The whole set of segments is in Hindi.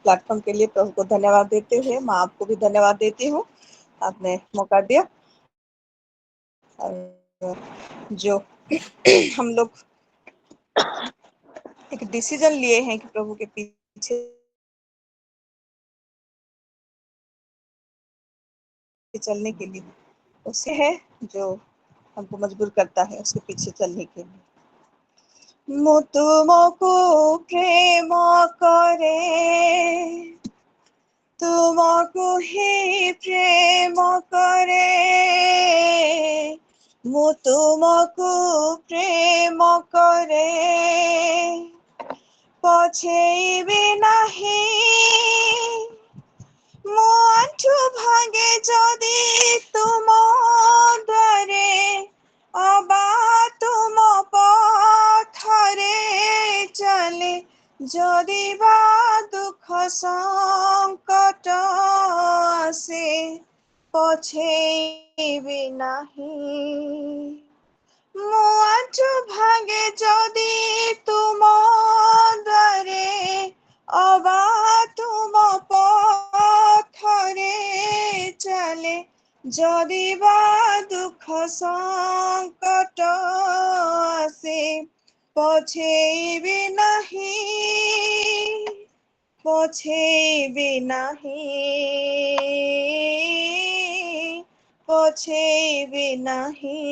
प्लेटफॉर्म के लिए प्रभु को धन्यवाद देते हुए मैं आपको भी धन्यवाद देती हूँ, आपने मौका दिया। जो हम लोग एक डिसीजन लिए हैं कि प्रभु के पीछे चलने के लिए, उसे है जो हमको मजबूर करता है उसके पीछे चलने के लिए। मु तुमको प्रेम करे, तुमको ही प्रेम करे, मु तुमको प्रेम करे, पछेइबी नाही, मो आंठु भांगे जदि तुम द्वारे, अबा तुम पथरे चले, जदि बा दुख संकट आसे, पछेइबी नाही। मो आंठु भांगे जदि तुम द्वारे, अबा तुम पथरे चले, जदि बा दुख संकट आसे, पछेइबी नाही, पछेइबी नाही, पछेइबी नाही।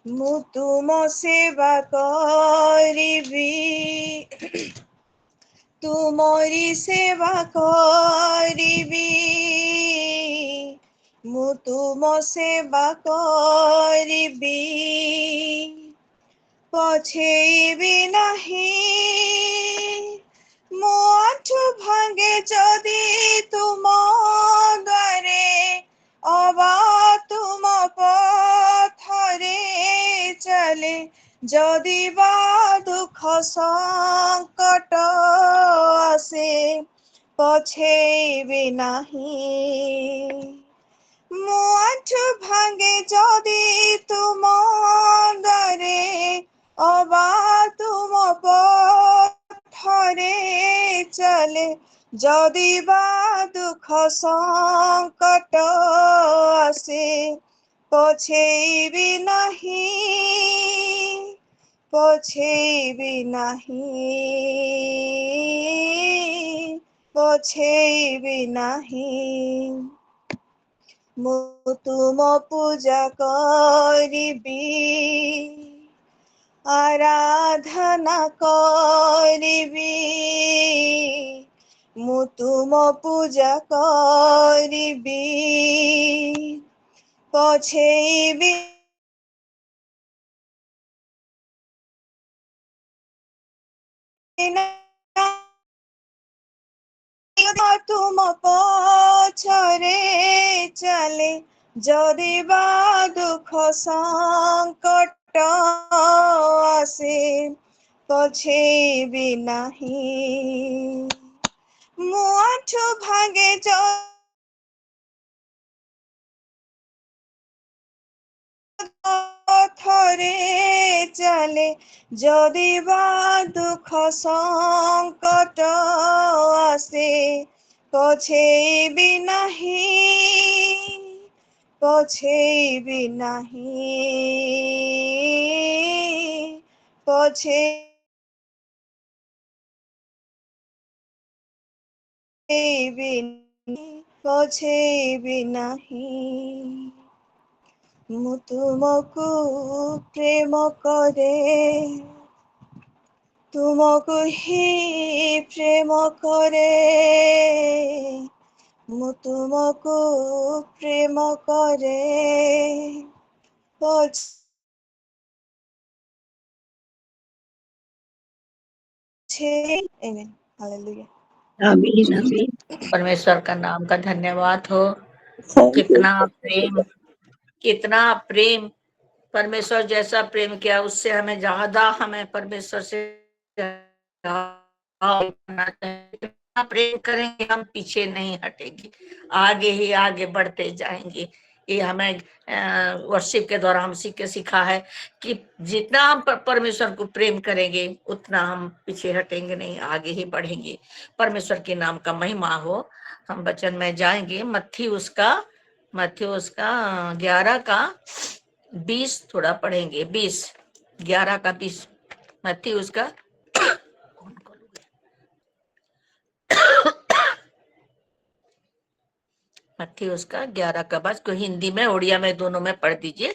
मु तुम सेवा करिबी, तुमरी सेवा करिबी, मु तुम सेवा करिबी, पछेइबी नाही। मो आंठु भांगे जदि तुम द्वारे, अबा तुम पथरे चले, जदि बा दुख संकट आसे, पछेइबी नाही। मो आंठु भांगे जदि तुम द्वारे, अबा तुम पथरे चले, जदि बा दुख संकट आसे, पछेइबी नाही, पछेइबी नाही, पछेइबी नाही। मु तुम पूजा करिबी, आराधना करिबी, मु तुम पूजा करिबी, पछेइबी तुम पछरे चले, जदि बा दुख संकट आसे, पछेइबी नाही। मो आंठु भांगे पथरे चले, जदि बा दुख संकट आसे, पछेइबी नाही, पछेइबी नाही, पछेइबी नाही। मु तुमको प्रेम करे, तुमको ही प्रेम करे, मु तुमको प्रेम करे, आमीन, हालेलुया। आमीन आमीन। परमेश्वर का नाम का धन्यवाद हो। कितना प्रेम, कितना प्रेम, परमेश्वर जैसा प्रेम किया उससे हमें ज्यादा, हमें परमेश्वर से प्रेम करेंगे, हम पीछे नहीं हटेंगे, आगे ही आगे बढ़ते जाएंगे। ये हमें वर्शिप के द्वारा हम सीखा है कि जितना हम परमेश्वर को प्रेम करेंगे उतना हम पीछे हटेंगे नहीं, आगे ही बढ़ेंगे। परमेश्वर के नाम का महिमा हो। हम वचन में जाएंगे, मत्थी उसका 11 का 20 थोड़ा पढ़ेंगे, 11 का 20। मत्थी उसका मत्थी उसका 11 का 20 को हिंदी में उड़िया में दोनों में पढ़ दीजिए।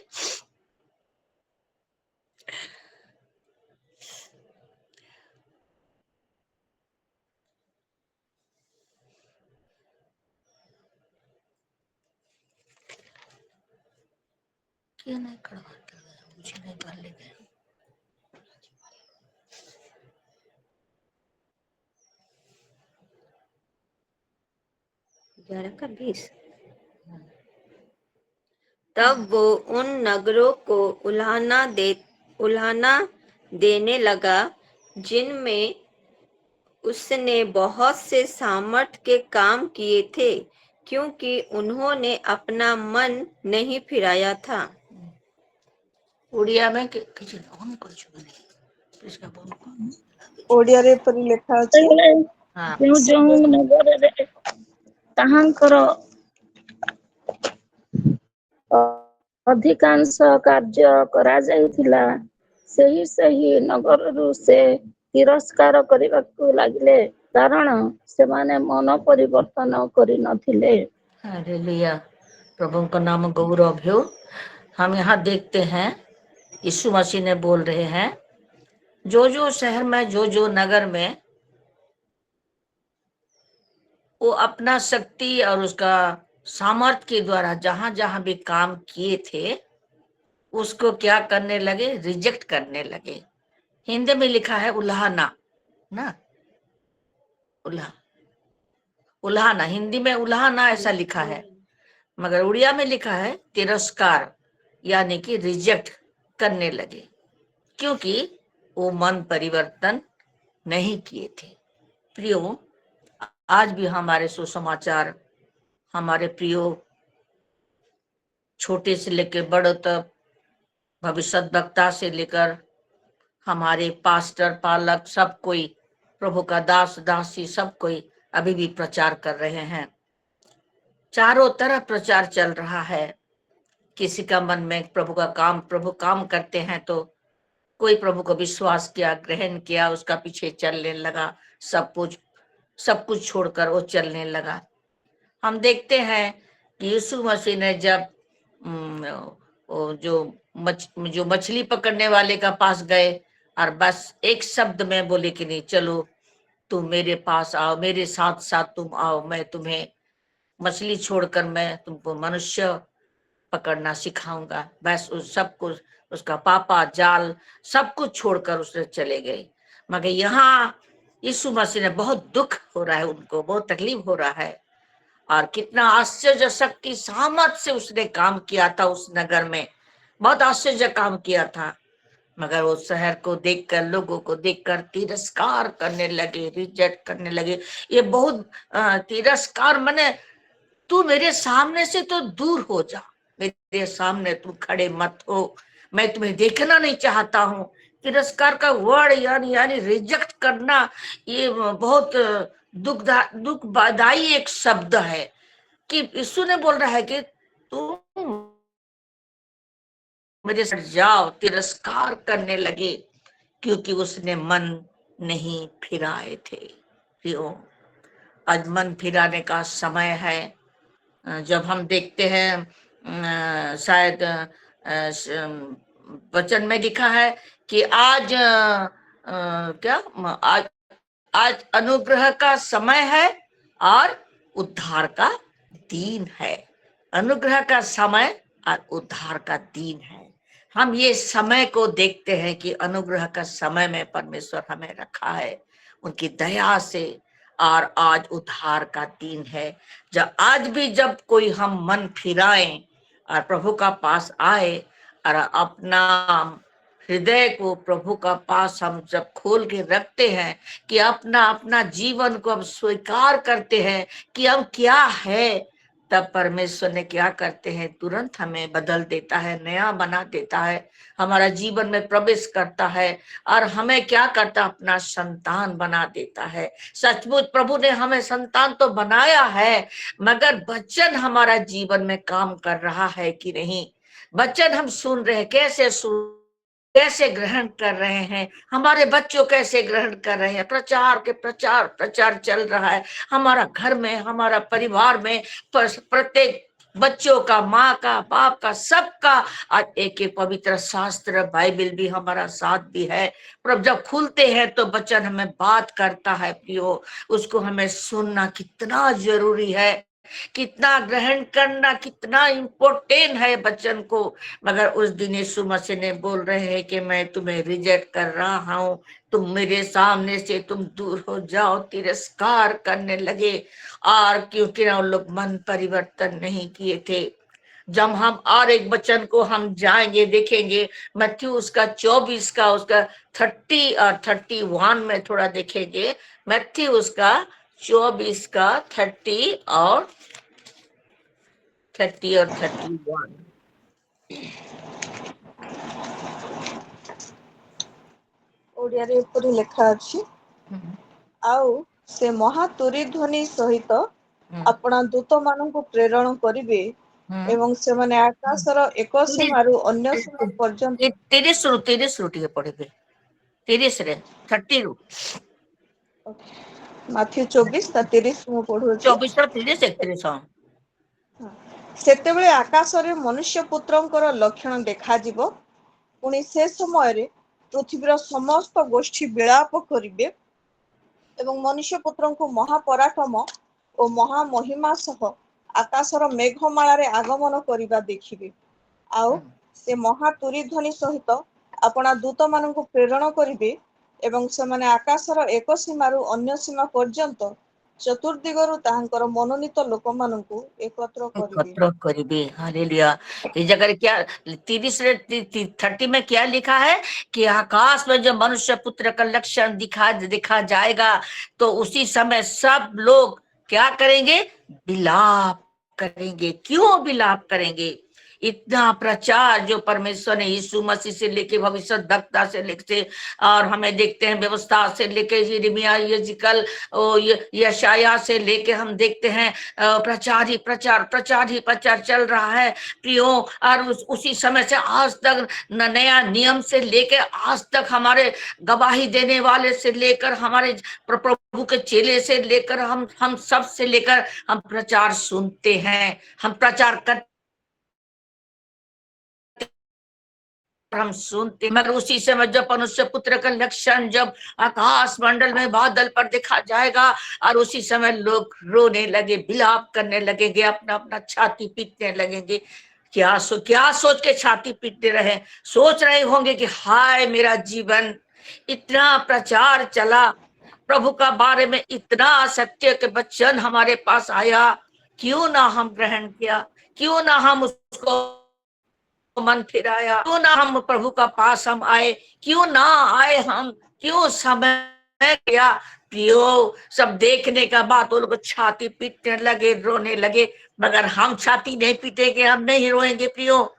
क्यों नहीं करवाते, मुझे नहीं पढ़ लेंगे। 11 का 20। तब वो उन नगरों को उल्हाना देने लगा जिनमें उसने बहुत से सामर्थ के काम किए थे, क्योंकि उन्होंने अपना मन नहीं फिराया था। उड़िया में ओडिया रे परी लेखा अछि। हाँ ଯେଉଁ ଯେଉଁ ନଗରରେ ତାହାଙ୍କର ଅଧିକାଂଶ କାର୍ଯ୍ୟ କରାଯାଇଥିଲା, ସେହି ସେହି ନଗରରୁ ସେ ତିରସ୍କାର କରିବାକୁ ଲାଗିଲେ, କାରଣ ସେମାନେ ମନ ପରିବର୍ତ୍ତନ କରିନଥିଲେ। हालेलुया, प्रभु का नाम गौरव हो। हम यहाँ देखते हैं यीशु मसीह ने बोल रहे हैं, जो जो शहर में, जो जो नगर में वो अपना शक्ति और उसका सामर्थ के द्वारा जहां जहां भी काम किए थे, उसको क्या करने लगे, रिजेक्ट करने लगे। हिंदी में लिखा है उल्हाना ना, उल्हाना, हिंदी में उल्हाना ऐसा लिखा है, मगर उड़िया में लिखा है तिरस्कार, यानी कि रिजेक्ट करने लगे, क्योंकि वो मन परिवर्तन नहीं किए थे। प्रियो, आज भी हमारे सुसमाचार, हमारे प्रियो छोटे से लेकर बड़े तक, भविष्यद्वक्ता से लेकर हमारे पास्टर, पालक, सब कोई, प्रभु का दास दासी, सब कोई अभी भी प्रचार कर रहे हैं। चारों तरफ प्रचार चल रहा है। किसी का मन में प्रभु काम करते हैं तो कोई प्रभु को विश्वास किया, ग्रहण किया, उसका पीछे चलने लगा, सब कुछ छोड़कर वो चलने लगा। हम देखते हैं कि यीशु मसीह ने जब जो मछली पकड़ने वाले का पास गए और बस एक शब्द में बोले कि नहीं, चलो तुम मेरे पास आओ, मेरे साथ साथ तुम आओ, मैं तुम्हें मछली छोड़कर मैं तुमको मनुष्य पकड़ना सिखाऊंगा। बस उस सब कुछ, उसका पापा जाल सब कुछ छोड़कर उसने चले गए। मगर यहाँ यीशु मसीह ने, बहुत दुख हो रहा है उनको, बहुत तकलीफ हो रहा है, और कितना आश्चर्य शक्ति सामर्थ से उसने काम किया था उस नगर में, बहुत आश्चर्य काम किया था। मगर वो शहर को देखकर, लोगों को देखकर तिरस्कार करने लगे, रिजेक्ट करने लगे। ये बहुत तिरस्कार, माने तू मेरे सामने से तो दूर हो जा, मेरे सामने तू खड़े मत हो, मैं तुम्हें देखना नहीं चाहता हूँ। तिरस्कार का वर्ड यानी रिजेक्ट करना, ये बहुत दुखदाई एक शब्द है कि यीशु ने बोल रहा है कि तुम मेरे साथ जाओ। तिरस्कार करने लगे क्योंकि उसने मन नहीं फिराए थे। क्यों? आज मन फिराने का समय है। जब हम देखते हैं, शायद वचन में लिखा है कि आज आज अनुग्रह का समय है और उद्धार का दिन है। अनुग्रह का समय और उद्धार का दिन है। हम ये समय को देखते हैं कि अनुग्रह का समय में परमेश्वर हमें रखा है उनकी दया से, और आज उद्धार का दिन है। जब कोई हम मन फिराएं और प्रभु का पास आए और अपना हृदय को प्रभु का पास हम जब खोल के रखते हैं, कि अपना जीवन को हम स्वीकार करते हैं कि हम क्या है, तब परमेश्वर ने क्या करते हैं, तुरंत हमें बदल देता है, नया बना देता है, हमारा जीवन में प्रवेश करता है और हमें क्या करता, अपना संतान बना देता है। सचमुच प्रभु ने हमें संतान तो बनाया है, मगर वचन हमारा जीवन में काम कर रहा है कि नहीं। वचन हम सुन रहे हैं, कैसे ग्रहण कर रहे हैं, हमारे बच्चों कैसे ग्रहण कर रहे हैं। प्रचार के प्रचार चल रहा है हमारा घर में, हमारा परिवार में, प्रत्येक बच्चों का, माँ का, बाप का, सबका। आज एक पवित्र शास्त्र बाइबल भी हमारा साथ भी है। पर जब खुलते हैं तो वचन हमें बात करता है प्रियो, उसको हमें सुनना कितना जरूरी है, कितना ग्रहण करना कितना इम्पोर्टेंट है वचन को। मगर उस दिन यीशु मसीह ने बोल रहे हैं कि मैं तुम्हें रिजेक्ट कर रहा हूं, तुम मेरे सामने से तुम दूर हो जाओ, तिरस्कार करने लगे। और क्योंकि ना उन लोग मन परिवर्तन नहीं किए थे। जब हम और एक वचन को हम जाएंगे देखेंगे, मत्थयू उसका 24 का उसका 30 और 31 में थोड़ा देखेंगे। मत्थयू उसका 24 का 30 और 31। ओडियारे एपरि लेखा अछि, आउ से महातुरी ध्वनि सहित अपना दूत मानक प्रेरण करिवे एवं से माने आकाशर एक सीमारु अन्य सीमा पर्यंत। 30 ରୁ ଟିକେ ପଢିବେ, 30 ରେ 30 ରୁ माथ्यू 24 ता 30 मु पढुछि। 24 ରୁ 30 31। सेतेबेले आकाशरे मनुष्य पुत्रंकर लक्षण देखाजिब, पुणी से समय पृथ्वीर समस्त गोष्ठी विलाप करिवे एवं मनुष्य पुत्र को महापराक्रम और महामहिमा सह आकाशर मेघमालारे आगमन करिबा देखिबे। आउ से महातुरी ध्वनि सहित अपना दूत मानक प्रेरण करिवे एवं से माने आकाशर एक सीमारु अन्य सीमा पर्यंत चतुर्दिगरु ताहांकर मनोनीत लोक मानकु एकत्र करिवे। एकत्र करिवे। हालेलुया। इस जगह क्या 30 रे 30 में क्या लिखा है कि आकाश में जो मनुष्य पुत्र का लक्षण दिखा जाएगा, तो उसी समय सब लोग क्या करेंगे, विलाप करेंगे। क्यों विलाप करेंगे? इतना प्रचार जो परमेश्वर ने यीशु मसीह से लेके भविष्यद्वक्ता से लेके, और हमें देखते हैं व्यवस्था से लेके यिर्मयाह, यिजकल, यशायाह से लेके हम देखते हैं प्रचार ही प्रचार चल रहा है प्रियो। और उसी समय से आज तक नया नियम से लेके आज तक हमारे गवाही देने वाले से लेकर हमारे प्रभु के चेले से लेकर हम सब से लेकर हम प्रचार सुनते हैं, हम प्रचार कर हम सुनते। मगर उसी समय जब मनुष्य पुत्र का लक्षण जब आकाश मंडल में बादल पर देखा जाएगा, और उसी समय लोग रोने लगे, विलाप करने लगेंगे, अपना अपना छाती पीटने लगेंगे। क्या सोच के छाती पीटते रहे? सोच रहे होंगे कि हाय मेरा जीवन, इतना प्रचार चला, प्रभु का बारे में इतना सत्य के वचन हमारे पास आया, क्यों ना हम ग्रहण किया, क्यों ना हम उसको मन फिराया, क्यों ना हम प्रभु का पास हम आए, क्यों ना आए हम, क्यों समय गया। प्रियो, सब देखने का बाद वो लोग छाती पीटने लगे, रोने लगे। मगर हम छाती नहीं पीटेंगे, हम नहीं रोएंगे प्रियो,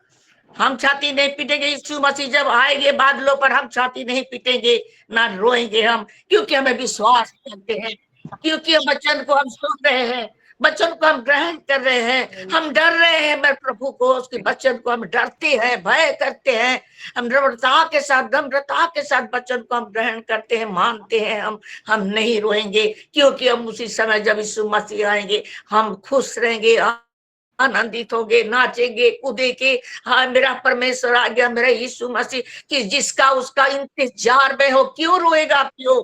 हम छाती नहीं पीटेंगे। यीशु मसीह जब आएंगे बादलों पर, हम छाती नहीं पीटेंगे, ना रोएंगे हम, क्योंकि हमें विश्वास करते हैं, क्योंकि वचन को हम सुन रहे हैं, वचन को हम ग्रहण कर रहे हैं। हम डर रहे हैं मैं प्रभु को, उसके वचन को हम डरते हैं, भय करते हैं। हम नम्रता के साथ वचन को हम ग्रहण करते हैं, मानते हैं। हम नहीं रोएंगे, क्योंकि हम उसी समय जब यीशु मसीह आएंगे हम खुश रहेंगे, आनंदित होंगे, नाचेंगे, कूदेंगे। हाँ, मेरा परमेश्वर आ गया, मेरा यीशु मसीह, कि जिसका उसका इंतजार में हो, क्यों रोएगा? क्यों?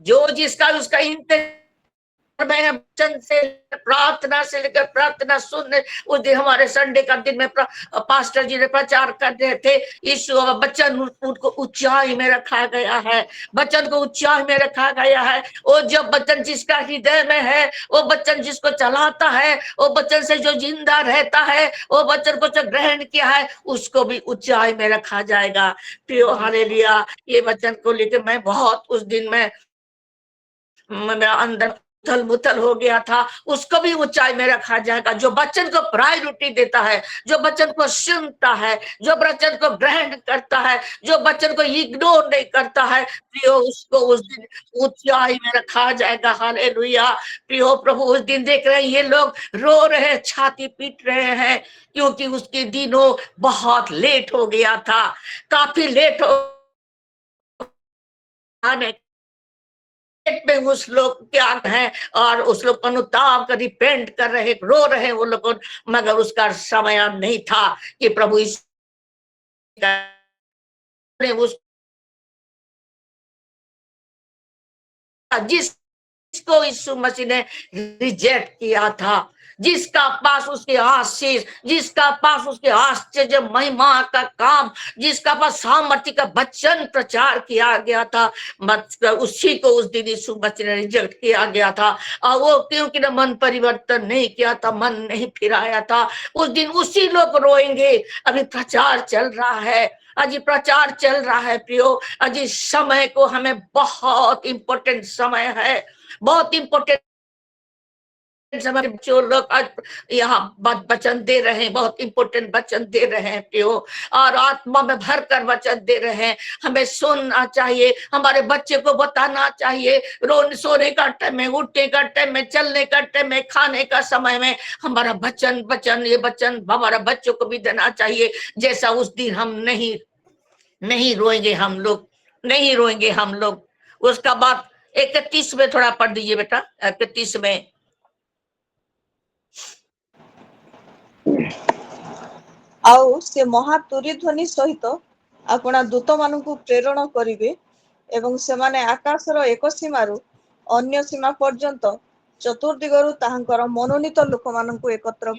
जो जिसका उसका इंतजार में वचन से, प्रार्थना से लेकर प्रार्थना सुनने। उस दिन हमारे संडे का दिन में पास्टर जी ने प्रचार कर रहे थे, यीशु वचन उनको ऊंचाई में रखा गया है, वचन को ऊंचाई में रखा गया है। वो जब वचन जिसका हृदय में है, वो वचन जिसको चलाता है, वो वचन से जो जिंदा रहता है, वो वचन को जो ग्रहण किया है, उसको भी ऊंचाई में रखा जाएगा। प्रियो, हालेलुया। ये वचन को लेकर मैं बहुत उस दिन में मेरा अंदर उथल मुथल हो गया था, उसको भी ऊंचाई में रखा जाएगा। जो वचन को प्रायोरिटी देता है, जो वचन को सुनता है, जो वचन को ग्रहण करता है, जो वचन को इग्नोर नहीं करता है, प्रियो उसको उस दिन ऊंचाई में रखा जाएगा। हालेलुया। प्रियो प्रभु उस दिन देख रहे हैं ये लोग रो रहे हैं, छाती पीट रहे हैं, क्योंकि उसके दिनों बहुत लेट हो गया था, काफी लेट हो आने में उस लोग क्या है, और उस लोग अनुताप कर रिपेंट कर रहे, रो रहे वो लोग, मगर उसका समय नहीं था कि प्रभु इस उस जिसको यीशु मसीह ने रिजेक्ट किया था, जिसका पास उसके आशीष, जिसका पास उसके आश्चर्य महिमा का काम, जिसका पास सामर्थ्य का वचन प्रचार किया गया था, उसी को उस दिन यीशु मसीह ने रिजेक्ट किया गया था। और वो क्योंकि ना मन परिवर्तन नहीं किया था, मन नहीं फिराया था, उस दिन उसी लोग रोएंगे। अभी प्रचार चल रहा है, अजी प्रचार चल रहा है प्रियो। अजी समय को हमें बहुत इंपॉर्टेंट समय है, बहुत इंपॉर्टेंट समय। जो लोग आज यहाँ वचन दे रहे हैं, बहुत इंपॉर्टेंट वचन दे रहे हैं प्रियो, और आत्मा में भरकर वचन दे रहे हैं। हमें सुनना चाहिए, हमारे बच्चे को बताना चाहिए। सोने का टाइम में, उठने का टाइम में, चलने का टाइम में, खाने का समय में हमारा वचन वचन ये वचन हमारा बच्चों को भी देना चाहिए। जैसा उस दिन हम नहीं रोएंगे हम लोग, नहीं रोएंगे हम लोग। उसका बाद 31 में थोड़ा पढ़ दीजिए बेटा, 31 में। आउ से महातुरी ध्वनि सहित अपना दूत मानू प्रेरण करिवे एवं सेमाने आकाशर एक सीमारू अन्य सीमा पर्यंत चतुर्दिगरु ताहांकर मनोनीत लोक मानू एकत्र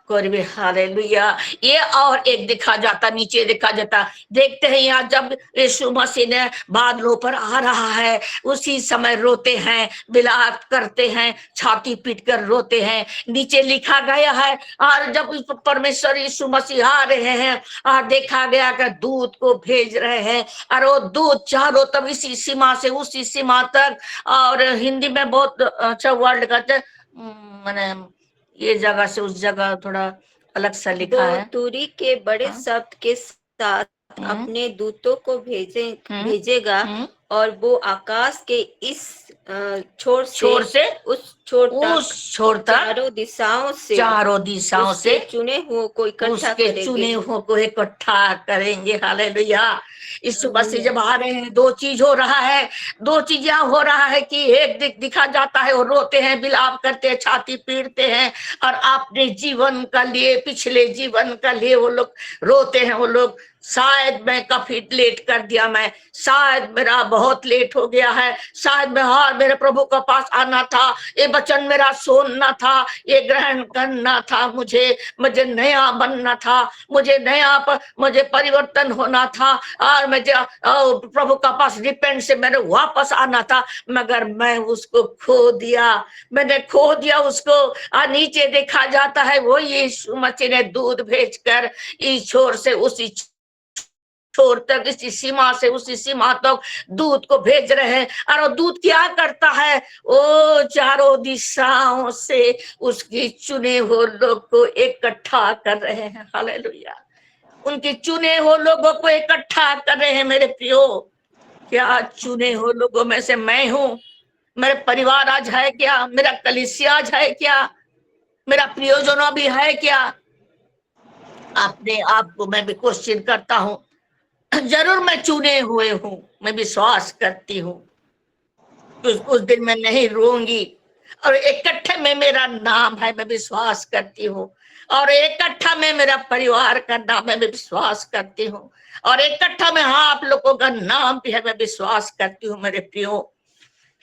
करिवे। हालेलुया। ये और एक देखा जाता, नीचे देखा जाता, देखते हैं यहाँ जब यीशु मसीह ने बादलों पर आ रहा है, उसी समय रोते हैं, विलाप करते हैं, छाती पीट कर रोते हैं। नीचे लिखा गया है, और जब परमेश्वर यीशु मसीह आ रहे हैं, और देखा गया कि दूत को भेज रहे हैं, और वो दूत चारों तब इसी सीमा से उसी सीमा तक, और हिंदी में बहुत अच्छा वर्ड कहते हैं, मैंने ये जगह से उस जगह थोड़ा अलग सा लिखा है। तुरी के बड़े शब्द के साथ अपने दूतों को भेजेगा, और वो आकाश के इस छोर से उस छोर तक चारों दिशाओं से चुने हुओं को इकट्ठा करेंगे। हालेलुया। यीशु मसीह जब आ रहे हैं, दो चीज हो रहा है, दो चीजें हो रहा है कि एक दिखा जाता है, वो रोते हैं, विलाप करते हैं, छाती पीटते हैं, और अपने जीवन का लिए, पिछले जीवन का लिए वो लोग रोते हैं। वो लोग शायद मैं काफी लेट कर दिया, मैं शायद मेरा बहुत लेट हो गया है, शायद मैं और मेरे प्रभु के पास आना था, ये वचन मेरा सुनना था, ये ग्रहण करना था, मुझे नया बनना था, मुझे परिवर्तन होना था, और मुझे प्रभु का पास रिपेंट से मैंने वापस आना था, मगर मैं उसको खो दिया, मैंने खो दिया उसको। नीचे देखा जाता है वो यीशु मसीह ने दूध भेजकर इस छोर से उसी छोर तक, इसी सीमा से उसी सीमा तक दूध को भेज रहे हैं। और दूध क्या करता है, वो चारों दिशाओं से उसकी चुने हुए लोग को इकट्ठा कर रहे हैं। हालेलुया। उनके चुने हुए लोगों को इकट्ठा कर रहे हैं। मेरे प्रियो, क्या चुने हुए लोगों में से मैं हूं? मेरे परिवार आज है क्या? मेरा कलीसिया आज है क्या? मेरा प्रियोजनों भी है क्या? अपने आप को मैं भी क्वेश्चन करता हूं। जरूर मैं चुने हुए हूं, मैं विश्वास करती हूँ उस दिन मैं नहीं रोऊंगी, और इकट्ठे में मेरा नाम है, मैं विश्वास करती हूँ, और इकट्ठा में मेरा परिवार का नाम है, मैं विश्वास करती हूँ, और इकट्ठा में आप लोगों का नाम भी है, मैं विश्वास करती हूँ मेरे प्रियो।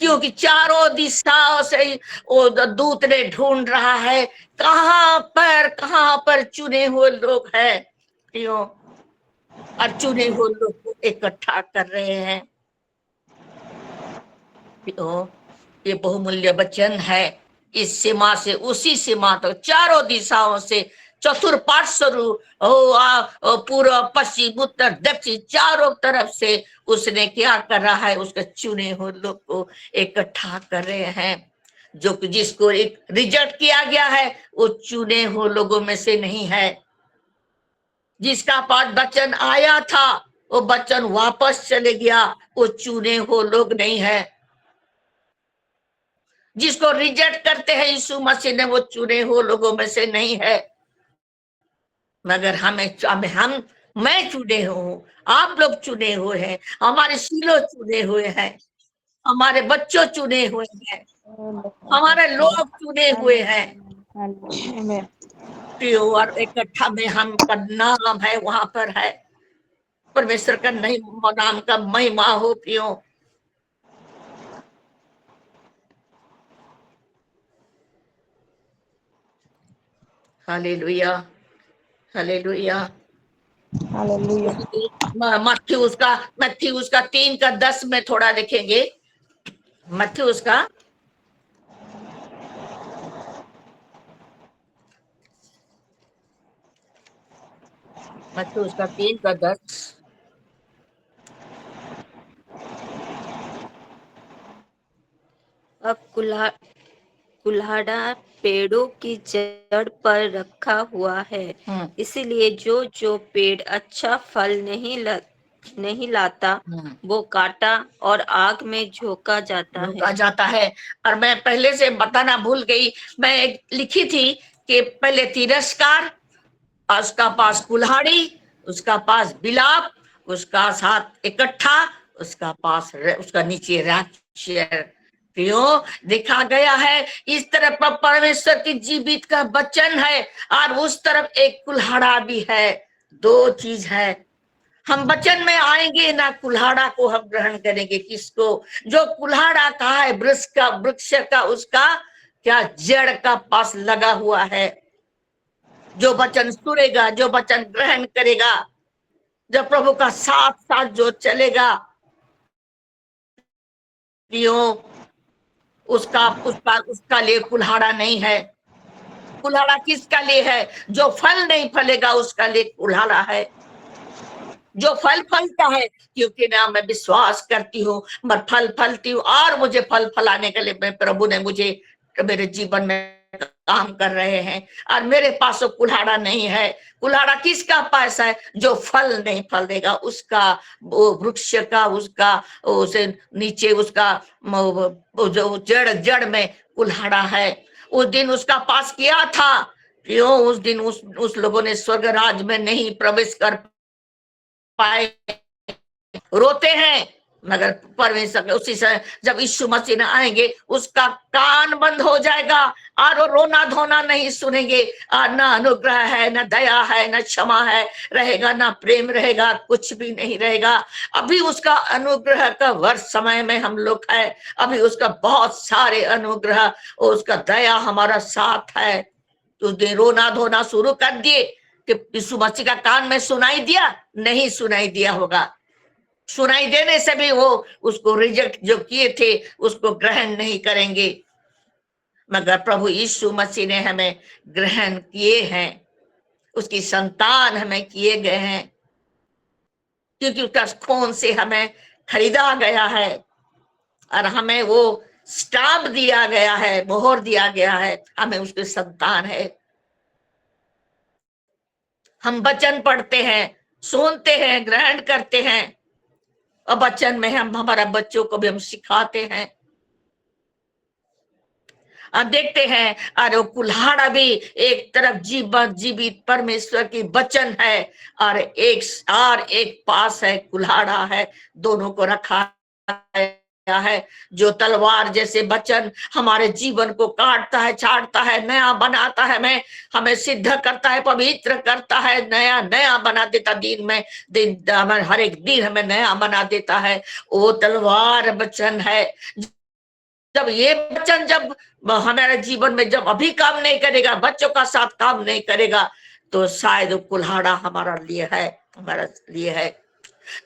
क्योंकि चारों दिशाओं से वो दूत ने ढूंढ रहा है, कहां पर चुने हुए लोग हैं प्रियो, और चुने हुए लोग को इकट्ठा कर रहे हैं। तो ये बहुमूल्य वचन है। इस सीमा से उसी सीमा तक, चारों दिशाओं से, चतुर्पार्श्व, पूर्व पश्चिम उत्तर दक्षिण, चारों तरफ से उसने क्या कर रहा है, उसके चुने हुए लोग को इकट्ठा कर रहे हैं। जो जिसको एक रिजेक्ट किया गया है वो चुने हुए लोगों में से नहीं है। जिसका पास वचन आया था वो वचन वापस चले गया, वो चुने हुए लोग नहीं है। जिसको रिजेक्ट करते हैं यीशु मसीह ने, वो चुने हुए लोगों में से नहीं है। मगर हम मैं चुने हूं, आप लोग चुने हुए हैं, हमारे सीलो चुने हुए हैं, हमारे बच्चों चुने हुए हैं, हमारे लोग चुने हुए हैं। Amen. और इकट्ठा में हम का नाम है, वहां पर है। परमेश्वर का नहीं नाम का महिमा हो प्रियो। Hallelujah, hallelujah. Hallelujah. मत्थी उसका 3:10 में थोड़ा देखेंगे। मत्थी उसका 3:10। अब कुल्हाड़ा पेड़ों की जड़ पर रखा हुआ है, इसीलिए जो जो पेड़ अच्छा फल नहीं लाता वो काटा और आग में झोंका जाता है। और मैं पहले से बताना भूल गई, मैं एक लिखी थी कि पहले तिरस्कार, उसका पास कुल्हाड़ी, उसका पास बिलाप, उसका साथ इकट्ठा, उसका पास उसका नीचे राक्षस। क्यों दिखा गया है? इस तरफ पर परमेश्वर की जीवित का वचन है और उस तरफ एक कुल्हाड़ा भी है। दो चीज है। हम वचन में आएंगे ना, कुल्हाड़ा को हम ग्रहण करेंगे। किसको? जो कुल्हाड़ा का है, वृक्ष का उसका क्या जड़ का पास लगा हुआ है। जो वचन सुनेगा, जो वचन ग्रहण करेगा, जो प्रभु का साथ साथ जो चलेगा, उसका लिए कुल्हाड़ा नहीं है। कुल्हाड़ा किसका लिए है? जो फल नहीं फलेगा उसका लिए कुल्हाड़ा है। जो फल फलता है, क्योंकि ना मैं विश्वास करती हूँ, मैं फल फलती हूँ और मुझे फल फलाने के लिए प्रभु ने मुझे मेरे जीवन में काम कर रहे हैं। और मेरे पास वो कुल्हाड़ा नहीं है। कुल्हाड़ा किसका पास है? जो फल नहीं फल देगा उसका, वो वृक्ष का, उसका उसे नीचे उसका जो जड़ में कुल्हाड़ा है। उस दिन उसका पास किया था। क्यों? उस दिन उस लोगों ने स्वर्ग राज में नहीं प्रवेश कर पाए, रोते हैं। मगर परमेश्वर उसी से जब यीशु मसीह न आएंगे, उसका कान बंद हो जाएगा और वो रोना धोना नहीं सुनेंगे। और ना अनुग्रह है, ना दया है, ना क्षमा है रहेगा, ना प्रेम रहेगा, कुछ भी नहीं रहेगा। अभी उसका अनुग्रह का वर्ष समय में हम लोग है। अभी उसका बहुत सारे अनुग्रह, उसका दया हमारा साथ है। उस दिन रोना धोना शुरू कर दिए कि यीशु मसीह का कान में सुनाई दिया? नहीं सुनाई दिया होगा। सुनाई देने से भी वो उसको रिजेक्ट जो किए थे उसको ग्रहण नहीं करेंगे। मगर प्रभु यीशु मसीह ने हमें ग्रहण किए हैं, उसकी संतान हमें किए गए हैं, क्योंकि उसका खून से हमें खरीदा गया है और हमें वो स्टाम्प दिया गया है, मोहर दिया गया है, हमें उसके संतान है। हम वचन पढ़ते हैं, सुनते हैं, ग्रहण करते हैं और वचन में हम हमारा बच्चों को भी हम सिखाते हैं। अब देखते हैं, और कुल्हाड़ा भी एक तरफ जीवित परमेश्वर की वचन है और एक पास है कुल्हाड़ा है। दोनों को रखा है। जो तलवार जैसे वचन हमारे जीवन को काटता है, छाड़ता है, नया बनाता है, हमें सिद्ध करता है, पवित्र करता है, नया नया बना देता। हर एक दिन हमें नया बना देता है। वो तलवार वचन है। जब ये वचन जब हमारे जीवन में जब अभी काम नहीं करेगा, बच्चों का साथ काम नहीं करेगा, तो शायद कुल्हाड़ा हमारा लिए है।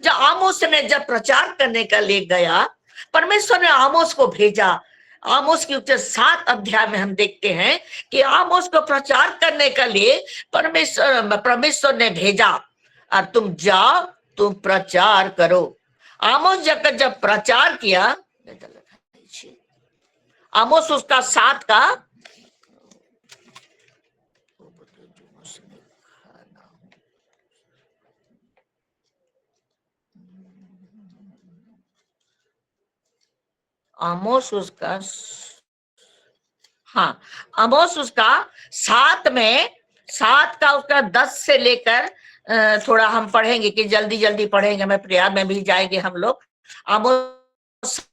जब आमोस ने जब प्रचार करने का ले गया, परमेश्वर ने आमोस को भेजा। आमोस के 7 अध्याय में हम देखते हैं कि आमोस को प्रचार करने के लिए परमेश्वर ने भेजा और तुम जाओ, तुम प्रचार करो। आमोस जब प्रचार किया, आमोस उसका 7 का आमोस उसका, हाँ, आमोस उसका 7 में 7 का उसका 10 से लेकर थोड़ा हम पढ़ेंगे कि जल्दी जल्दी पढ़ेंगे, मैं प्रयाग में भी जाएंगे हम लोग। आमोस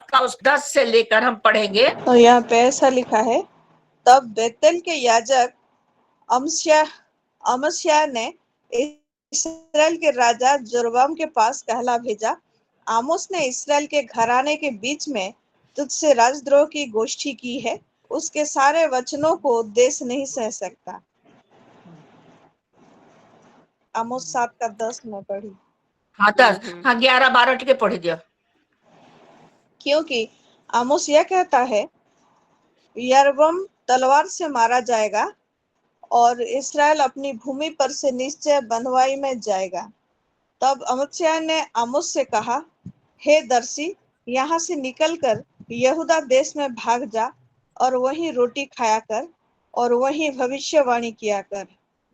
का उस 10 से लेकर हम पढ़ेंगे। तो यहाँ पे ऐसा लिखा है, तब बेतेल के याजक अमस्या ने इसराइल के राजा जोरबाम के पास कहला भेजा, आमोस ने इसराइल के घराने के बीच में तुझसे राजद्रोह की गोष्ठी की है, उसके सारे वचनों को देश नहीं सह सकता। आमोस 7 का 10 में पढ़ी। हाँ 10, हाँ 11 12 ठीक है पढ़ दिया। क्योंकि आमोस यह कहता है, यरबम तलवार से मारा जाएगा और इसराइल अपनी भूमि पर से निश्चय बंधुआई में जाएगा। तब अमस्याह ने आमोस से कहा, हे दर्शी, यहाँ से निकलकर यहूदा देश में भाग जा और वहीं रोटी खाया कर और वहीं भविष्यवाणी किया कर,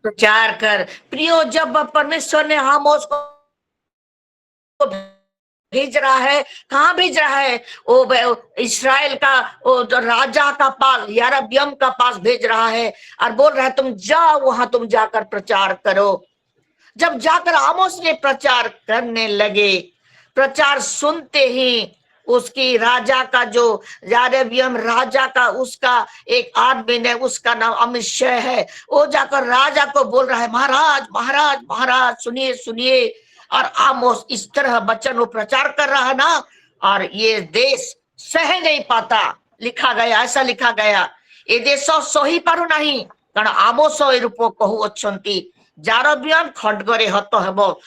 प्रचार कर। प्रियो, जब परमेश्वर ने आमोस को भेज रहा है, कहाँ भेज रहा है? वो इसराइल का वो राजा का पास, यारबियम का पास भेज रहा है और बोल रहा है तुम जाओ, वहां तुम जाकर प्रचार करो। जब जाकर आमोस ने प्रचार करने लगे, प्रचार सुनते ही उसकी राजा का जो यारबियम राजा का उसका एक आदमी ने, उसका नाम अमिशय है, वो जाकर राजा को बोल रहा है, महाराज महाराज महाराज सुनिए सुनिए। और आमोस इस तरह वचन वो प्रचार कर रहा है ना, और ये देश सह नहीं पाता। लिखा गया, ऐसा लिखा गया, ये देश सही पारु नहीं, कारण आमोस ए रूप कहू अच्छी जारबियम खड्गरे हत हेबो।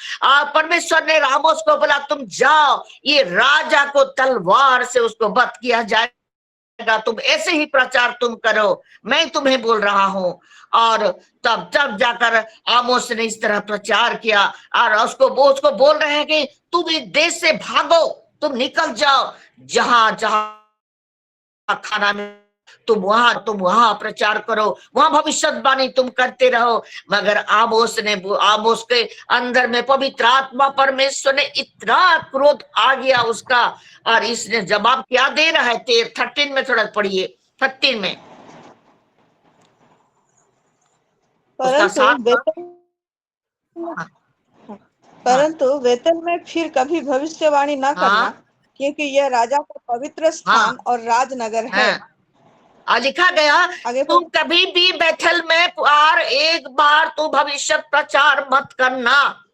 परमेश्वर ने आमोस को बोला तुम जाओ, ये राजा को तलवार से उसको वध किया जाएगा, तुम ऐसे ही प्रचार तुम करो, मैं तुम्हें बोल रहा हूं। और तब जाकर आमोस ने इस तरह प्रचार किया और उसको बोल रहे हैं कि तुम इस देश से भागो, तुम निकल जाओ, जहां जहां खाना में तुम वहां प्रचार करो, वहां भविष्यवाणी तुम करते रहो। मगर आमोस के अंदर में पवित्र आत्मा परमेश्वर ने इतना क्रोध आ गया उसका, और इसने जवाब क्या दे रहा है? 13 में थोड़ा पढ़िए, 13 में। परंतु बेतेल में फिर कभी भविष्यवाणी न करना, क्योंकि यह राजा का पवित्र स्थान और राजनगर है। लिखा गया, तुम कभी भी बेथेल में और एक बार तू भविष्य प्रचार मत करना।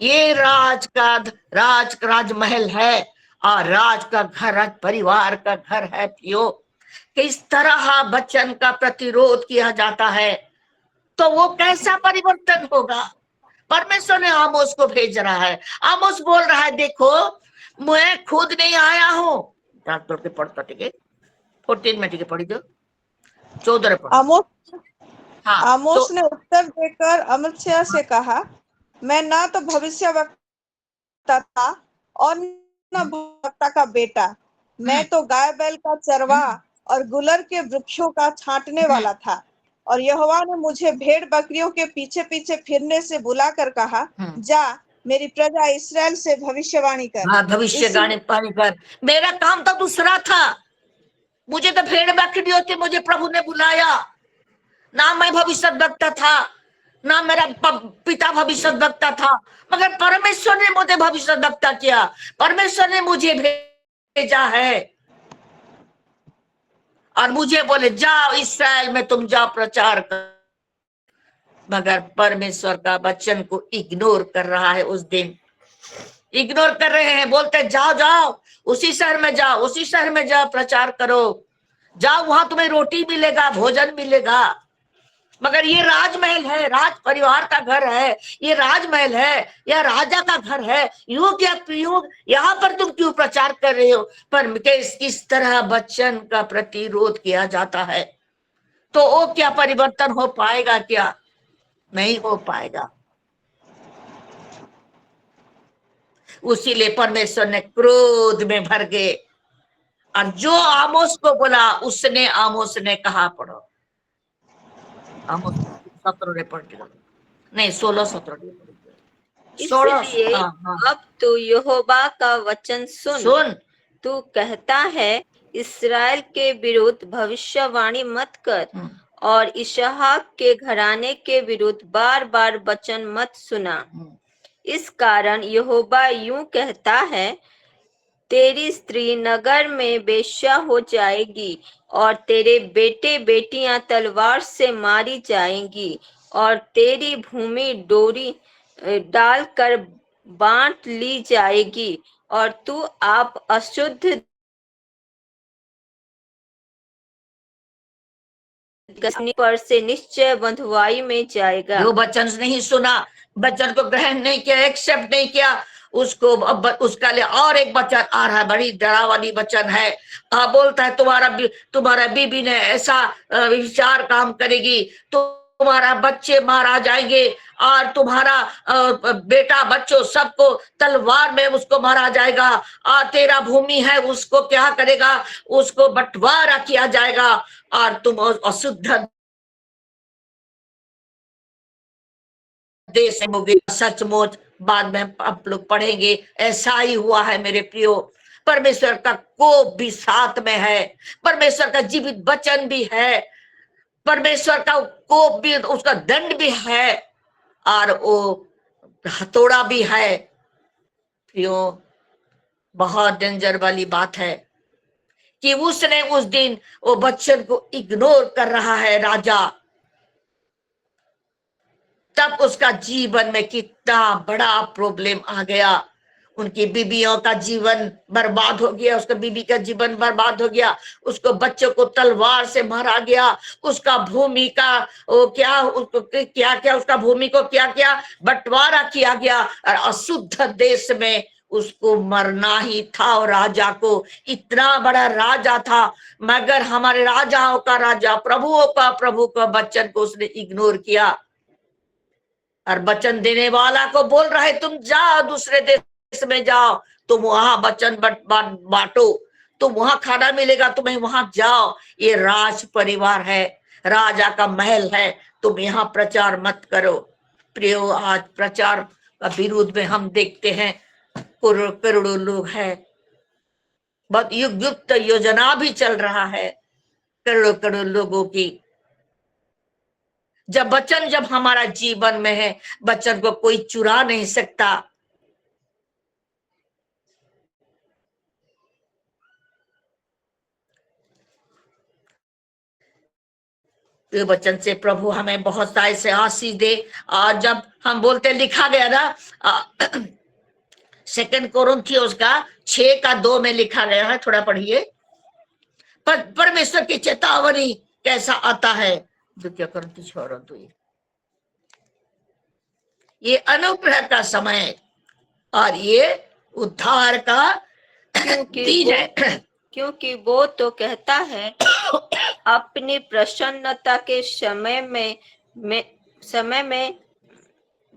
ये राजमहल है और राज का घर, राज परिवार का घर है। प्रियो, किस तरह वचन का प्रतिरोध किया जाता है, तो वो कैसा परिवर्तन होगा? परमेश्वर ने आमोस को भेज रहा है, आमोस बोल रहा है देखो मैं खुद नहीं आया हूं। तोड़ के पढ़ता, ठीक है 14 में, ठीक है पढ़ी दो 14 आमोस ने उत्तर देकर अमस्याह से कहा, मैं ना तो भविष्यवक्ता था और न भक्ता का बेटा, मैं तो गाय बैल का चरवाहा और गुलर के वृक्षों का छांटने वाला था, और यहोवा ने मुझे भेड़ बकरियों के पीछे पीछे फिरने से बुलाकर कहा, जा मेरी प्रजा इसराइल से भविष्यवाणी कर। भविष्यवाणी कर। मेरा काम तो दूसरा था, मुझे तो भेड़ बकरियों से मुझे प्रभु ने बुलाया, ना मैं भविष्यवक्ता था, ना मेरा पिता भविष्यवक्ता था, मगर परमेश्वर ने मुझे भविष्यवक्ता किया, परमेश्वर ने मुझे भेजा है और मुझे बोले जाओ इसराइल में तुम जाओ प्रचार कर। मगर परमेश्वर का वचन को इग्नोर कर रहा है, उस दिन इग्नोर कर रहे हैं, बोलते जाओ जाओ उसी शहर में जाओ, उसी शहर में जाओ प्रचार करो, जाओ वहां तुम्हें रोटी मिलेगा, भोजन मिलेगा। मगर ये राजमहल है, राज परिवार का घर है, ये राजमहल है, यह राजा का घर है, यहाँ पर तुम क्यों प्रचार कर रहे हो? पर इस तरह वचन का प्रतिरोध किया जाता है, तो वो क्या परिवर्तन हो पाएगा? क्या नहीं हो पाएगा। उसीलिए परमेश्वर ने क्रोध में भर गए और जो आमोस को बोला उसने आमोस ने कहा, पढ़ो आमोस 17 पढ़ के, नहीं 16-17 16। इसलिए हाँ हाँ अब तू यहोवा का वचन सुन। सुन। तू कहता है, इस्राएल के विरुद्ध भविष्यवाणी मत कर और इसहाक के घराने के विरुद्ध बार बार वचन मत सुना। इस कारण यहोवा यूं कहता है, तेरी स्त्री नगर में वेश्या हो जाएगी और तेरे बेटे बेटियां तलवार से मारी जाएंगी और तेरी भूमि डोरी डालकर बांट ली जाएगी और तू आप अशुद्ध गसनी पर से निश्चय बंधुआई में जाएगा। जो वचन नहीं सुना, वचन को ग्रहण नहीं किया, एक्सेप्ट नहीं किया, उसको अब उसका लिए और एक वचन आ रहा है, बड़ी डरावनी वचन है। बोलता है तुम्हारा बीबी ने ऐसा विचार काम करेगी, तुम्हारा बच्चे मारा जाएंगे और तुम्हारा बेटा बच्चों सबको तलवार में उसको मारा जाएगा और तेरा भूमि है उसको क्या करेगा, उसको बंटवारा किया जाएगा और तुम अशुद्ध देश होगे। सचमुच बाद में आप लोग पढ़ेंगे, ऐसा ही हुआ है मेरे प्रियो। परमेश्वर का कोप भी साथ में है, परमेश्वर का जीवित वचन भी है, परमेश्वर का कोप भी, उसका दंड भी है और वो हथौड़ा भी है। प्रियो, बहुत डेंजर वाली बात है कि उसने उस दिन वो वचन को इग्नोर कर रहा है राजा, तब उसका जीवन में कितना बड़ा प्रॉब्लम आ गया। उनकी बीबियों का जीवन बर्बाद हो गया, उसका बीबी का जीवन बर्बाद हो गया, उसको बच्चों को तलवार से मारा गया, उसका भूमि का वो क्या, उसको क्या क्या, उसका भूमि को क्या क्या बंटवारा किया गया और अशुद्ध देश में उसको मरना ही था। और राजा को, इतना बड़ा राजा था, मगर हमारे राजाओं का राजा, प्रभुओं का प्रभु का वचन को उसने इग्नोर किया और वचन देने वाला को बोल रहा है तुम जाओ दूसरे देश में जाओ, तुम वहां वचन बांटो, तुम वहां खाना मिलेगा, तुम्हें वहां जाओ, ये राज परिवार है, राजा का महल है, तुम यहाँ प्रचार मत करो। प्रियो, आज प्रचार का विरोध में हम देखते हैं करोड़ों लोग हैं, बहुत युक्त योजना भी चल रहा है करोड़ों लोगों की। जब वचन हमारा जीवन में है, वचन को कोई चुरा नहीं सकता। ये वचन से प्रभु हमें बहुत सारे से आशीष दे। और जब हम बोलते, लिखा गया ना 2 कोरिन्थियोस का 6:2 में लिखा गया है, थोड़ा पढ़िए। परमेश्वर की चेतावनी कैसा आता है, 2 कोरिन्थियोस 6:2। ये अनुग्रह का समय और ये उद्धार का दिन है, क्योंकि वो तो कहता है, अपनी प्रसन्नता के समय में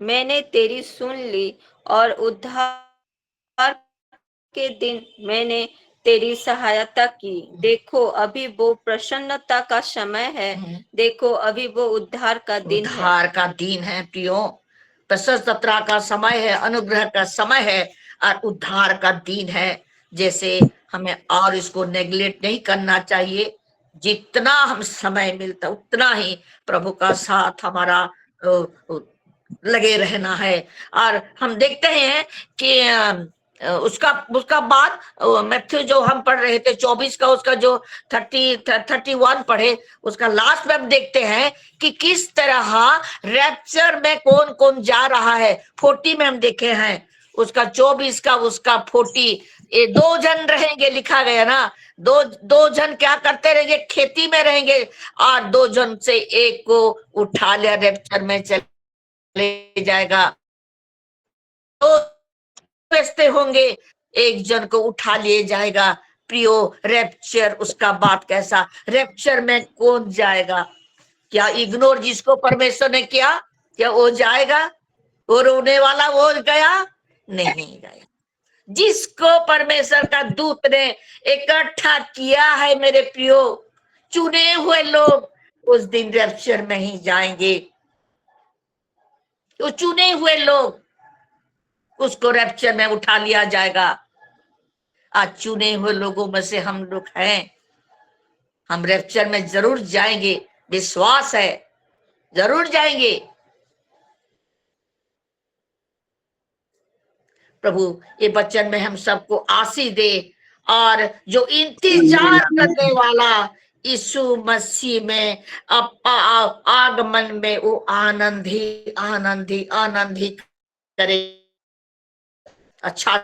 मैंने तेरी सुन ली और उद्धार के दिन मैंने तेरी सहायता की। देखो अभी वो प्रसन्नता का समय है, देखो अभी वो उद्धार का दिन है। उद्धार का दिन है प्रियो, प्रशस्तता का समय है, अनुग्रह का समय है और उद्धार का दिन है। जैसे हमें और इसको नेग्लेक्ट नहीं करना चाहिए, जितना हम समय मिलता उतना ही प्रभु का साथ हमारा लगे रहना है। और हम देखते हैं कि उसका बाद मैथ्यू जो हम पढ़ रहे थे 24 का, उसका जो 31 पढ़े, उसका लास्ट में हम देखते हैं कि किस तरह रैप्चर में कौन कौन जा रहा है। 40 में हम देखे हैं, उसका 24 का, उसका 40, ये 2 जन रहेंगे, लिखा गया ना, दो जन क्या करते रहेंगे, खेती में रहेंगे और 2 जन से एक को उठा लिया, रैप्चर में चले जाएगा। तो बेचते होंगे, एक जन को उठा लिए जाएगा। प्रियो, रैप्चर, उसका बात कैसा, रैप्चर में कौन जाएगा? क्या इग्नोर जिसको परमेश्वर ने किया, क्या वो जाएगा? वो रोने वाला वो गया? नहीं गया। जिसको परमेश्वर का दूत ने इकट्ठा किया है मेरे प्रियो, चुने हुए लोग उस दिन रैप्चर में ही जाएंगे। तो चुने हुए लोग, उसको रैप्चर में उठा लिया जाएगा। आज चुने हुए लोगों में से हम लोग हैं, हम रैप्चर में जरूर जाएंगे, विश्वास है, जरूर जाएंगे। प्रभु ये वचन में हम सबको आशीष दे, और जो इंतजार करने वाला यीशु मसीह में आगमन में वो आनंद ही आनंद ही आनंद ही करे। अच्छा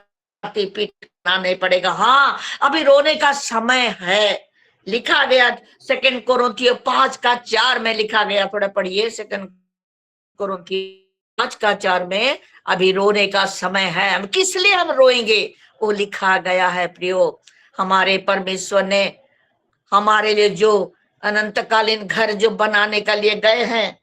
पीटना नहीं पड़ेगा। हाँ, अभी रोने का समय है। लिखा गया 2 कोरिन्थियों 5:4 में लिखा गया, थोड़ा पढ़िए। 2 कोरिन्थियों 5:4 में अभी रोने का समय है। हम किस लिए हम रोएंगे, वो लिखा गया है प्रियो। हमारे परमेश्वर ने हमारे लिए जो अनंतकालीन घर जो बनाने के लिए गए हैं,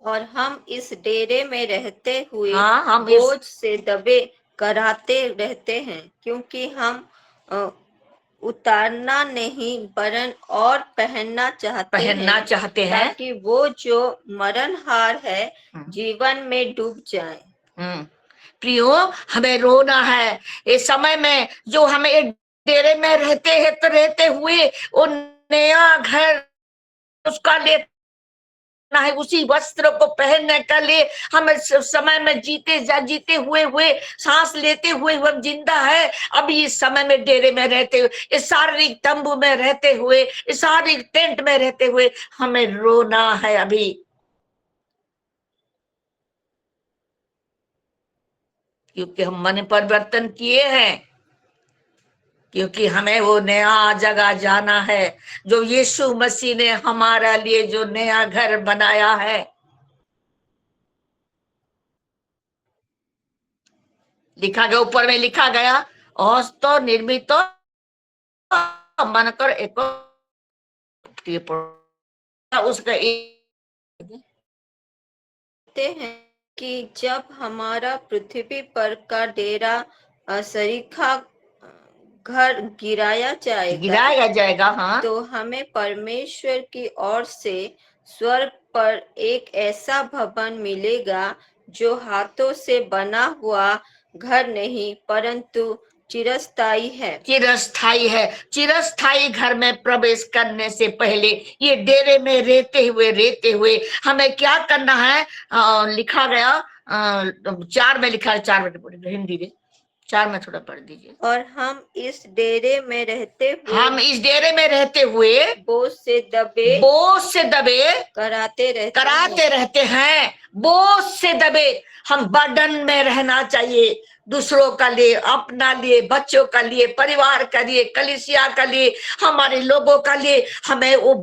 और हम इस डेरे में रहते हुए हाँ, हम बोझ से दबे कराते रहते हैं, क्योंकि हम उतारना नहीं वरन और पहनना चाहते हैं, ताकि वो जो मरणहार है जीवन में डूब जाए। प्रियो, हमें रोना है इस समय में। जो हमें एक डेरे में रहते हैं तो रहते हुए वो नया घर उसका लेना है, उसी वस्त्र को पहनने के लिए हमें समय में जीते हुए सांस लेते हुए हम जिंदा है। अभी इस समय में डेरे में रहते हुए, इस शारीरिक तंबू में रहते हुए, इस शारीरिक टेंट में रहते हुए हमें रोना है अभी, क्योंकि हम मन परिवर्तन किए हैं, क्योंकि हमें वो नया जगह जाना है जो यीशु मसीह ने हमारा लिए जो नया घर बनाया है। लिखा गया, ऊपर में लिखा गया, तो निर्मित मन कर एक उसका हैं कि जब हमारा पृथ्वी पर का डेरा सरीखा घर गिराया जाएगा, हाँ, तो हमें परमेश्वर की ओर से स्वर्ग पर एक ऐसा भवन मिलेगा जो हाथों से बना हुआ घर नहीं परंतु चिरस्थायी है। चिरस्थायी घर में प्रवेश करने से पहले ये डेरे में रहते हुए हमें क्या करना है? लिखा गया 4 में लिखा है, 4 में हिंदी में 4 में थोड़ा पढ़ दीजिए। और हम इस डेरे में रहते हुए बोझ से दबे कराते रहते हैं। बोझ से दबे हम बर्डन में रहना चाहिए, दूसरों का लिए, अपना लिए, बच्चों का लिए, परिवार का लिए, कलीसिया का लिए, हमारे लोगों का लिए हमें वो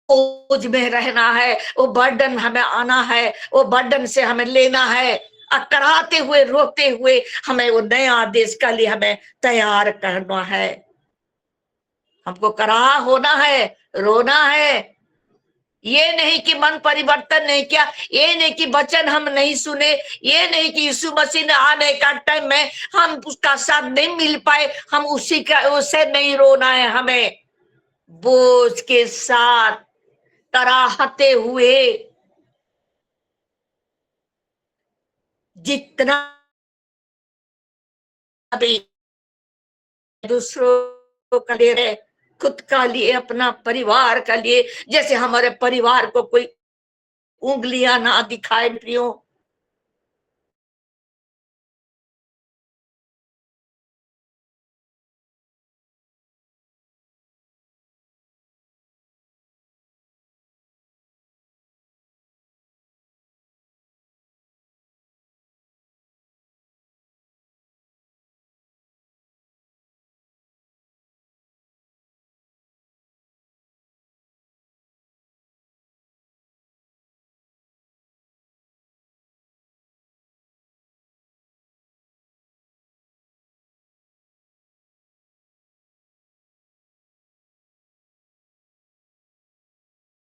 बोझ में रहना है। वो बर्डन हमें आना है, वो बर्डन से हमें लेना है। कराते हुए रोते हुए हमें वो नया देश का लिए हमें तैयार करना है। हमको कराह होना है, रोना है। ये नहीं कि मन परिवर्तन नहीं किया, ये नहीं कि वचन हम नहीं सुने, ये नहीं कि यीशु मसीह ने आने का टाइम में हम उसका साथ नहीं मिल पाए, हम उससे नहीं रोना है। हमें बोझ के साथ कराहते हुए जितना भी दूसरों का लिए, खुद का लिए, अपना परिवार का लिए, जैसे हमारे परिवार को कोई उंगलियां ना दिखाए प्रियो।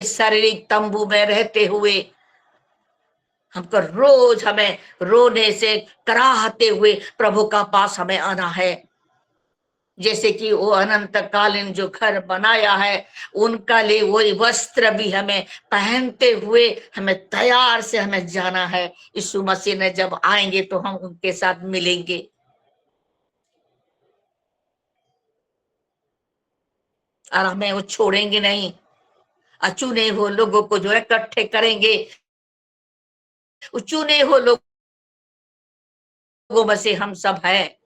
शारीरिक तंबू में रहते हुए हमको रोज हमें रोने से कराहते हुए प्रभु का पास हमें आना है। जैसे कि वो अनंत कालीन जो घर बनाया है, उनका लिए वो वस्त्र भी हमें पहनते हुए हमें तैयार से हमें जाना है। यीशु मसीह ने जब आएंगे तो हम उनके साथ मिलेंगे। और हमें वो छोड़ेंगे नहीं। चुने हुए लोगों को जो है इकट्ठे करेंगे। चुने हुए लोगों में से हम सब हैं।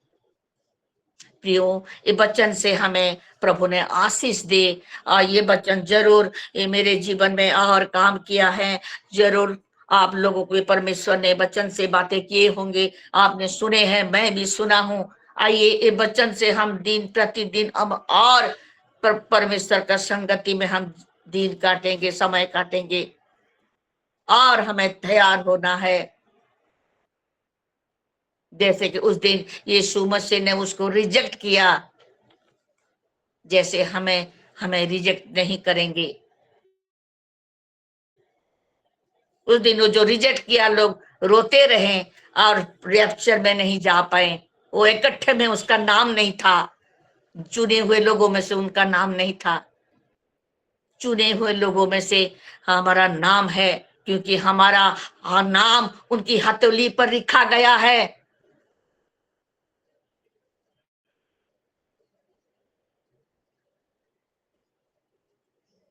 प्रियो, ये वचन से हमें प्रभु ने आशीष दे। ये वचन जरूर ये मेरे जीवन में और काम किया है। जरूर आप लोगों को परमेश्वर ने वचन से बातें किए होंगे, आपने सुने हैं, मैं भी सुना हूं। आइए ये वचन से हम दिन प्रतिदिन अब और परमेश्वर का संगति में हम दिन काटेंगे, समय काटेंगे, और हमें तैयार होना है। जैसे कि उस दिन यीशु मसीह ने उसको रिजेक्ट किया, जैसे हमें रिजेक्ट नहीं करेंगे। उस दिन वो जो रिजेक्ट किया, लोग रोते रहे और रैप्चर में नहीं जा पाए। वो इकट्ठे में उसका नाम नहीं था, चुने हुए लोगों में से उनका नाम नहीं था। चुने हुए लोगों में से हमारा नाम है, क्योंकि हमारा नाम उनकी हथेली पर लिखा गया है।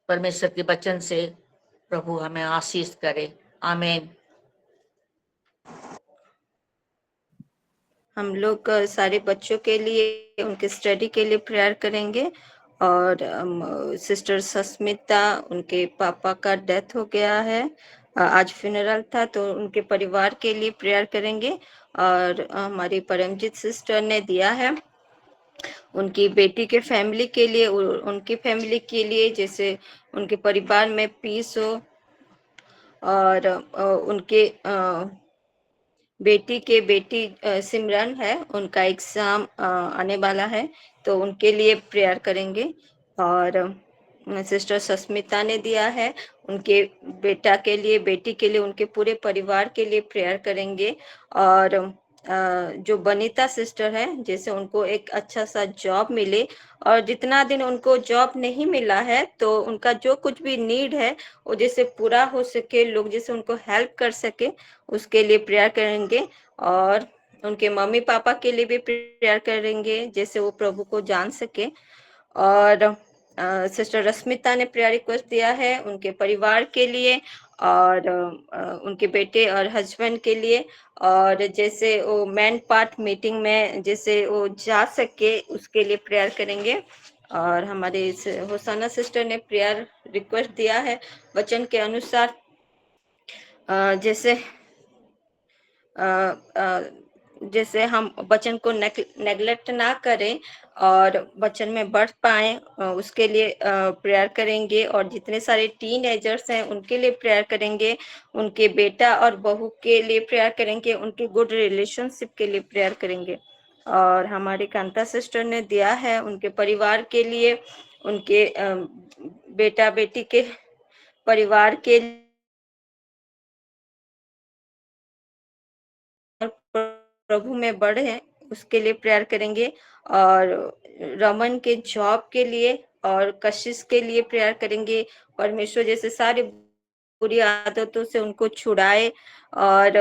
परमेश्वर के वचन से प्रभु हमें आशीष करे। आमीन। हम लोग सारे बच्चों के लिए, उनके स्टडी के लिए प्रेयर करेंगे। और सिस्टर सस्मिता, उनके पापा का डेथ हो गया है, आज फ्यूनरल था, तो उनके परिवार के लिए प्रेयर करेंगे। और हमारी परमजीत सिस्टर ने दिया है उनकी बेटी के फैमिली के लिए, उनकी फैमिली के लिए, जैसे उनके परिवार में पीस हो। और उनके बेटी सिमरन है, उनका एग्जाम आने वाला है, तो उनके लिए प्रेयर करेंगे। और सिस्टर सस्मिता ने दिया है उनके बेटा के लिए, बेटी के लिए, उनके पूरे परिवार के लिए प्रेयर करेंगे। और जो बनीता सिस्टर है, जैसे उनको एक अच्छा सा जॉब मिले, और जितना दिन उनको जॉब नहीं मिला है, तो उनका जो कुछ भी नीड है वो जैसे पूरा हो सके, लोग जैसे उनको हेल्प कर सके, उसके लिए प्रेयर करेंगे। और उनके मम्मी पापा के लिए भी प्रेयर करेंगे, जैसे वो प्रभु को जान सके। और सिस्टर रश्मिता ने प्रेयर रिक्वेस्ट दिया है उनके परिवार के लिए, और उनके बेटे और हस्बैंड के लिए, और जैसे वो मैन पार्ट मीटिंग में जैसे वो जा सके, उसके लिए प्रेयर करेंगे। और हमारे होसाना सिस्टर ने प्रेयर रिक्वेस्ट दिया है वचन के अनुसार, जैसे हम वचन को नेग्लेक्ट ना करें और वचन में बढ़ पाए, उसके लिए प्रेयर करेंगे। और जितने सारे टीनेजर्स हैं उनके लिए प्रेयर करेंगे, उनके बेटा और बहू के लिए प्रेयर करेंगे, उनके गुड रिलेशनशिप के लिए प्रेयर करेंगे। और हमारी कांता सिस्टर ने दिया है उनके परिवार के लिए, उनके बेटा बेटी के परिवार के प्रभु में बढ़े, उसके लिए प्रेयर करेंगे। और रमन के जॉब के लिए और कशिश के लिए प्रेयर करेंगे। परमेश्वर जैसे सारी बुरी आदतों से उनको छुड़ाए, और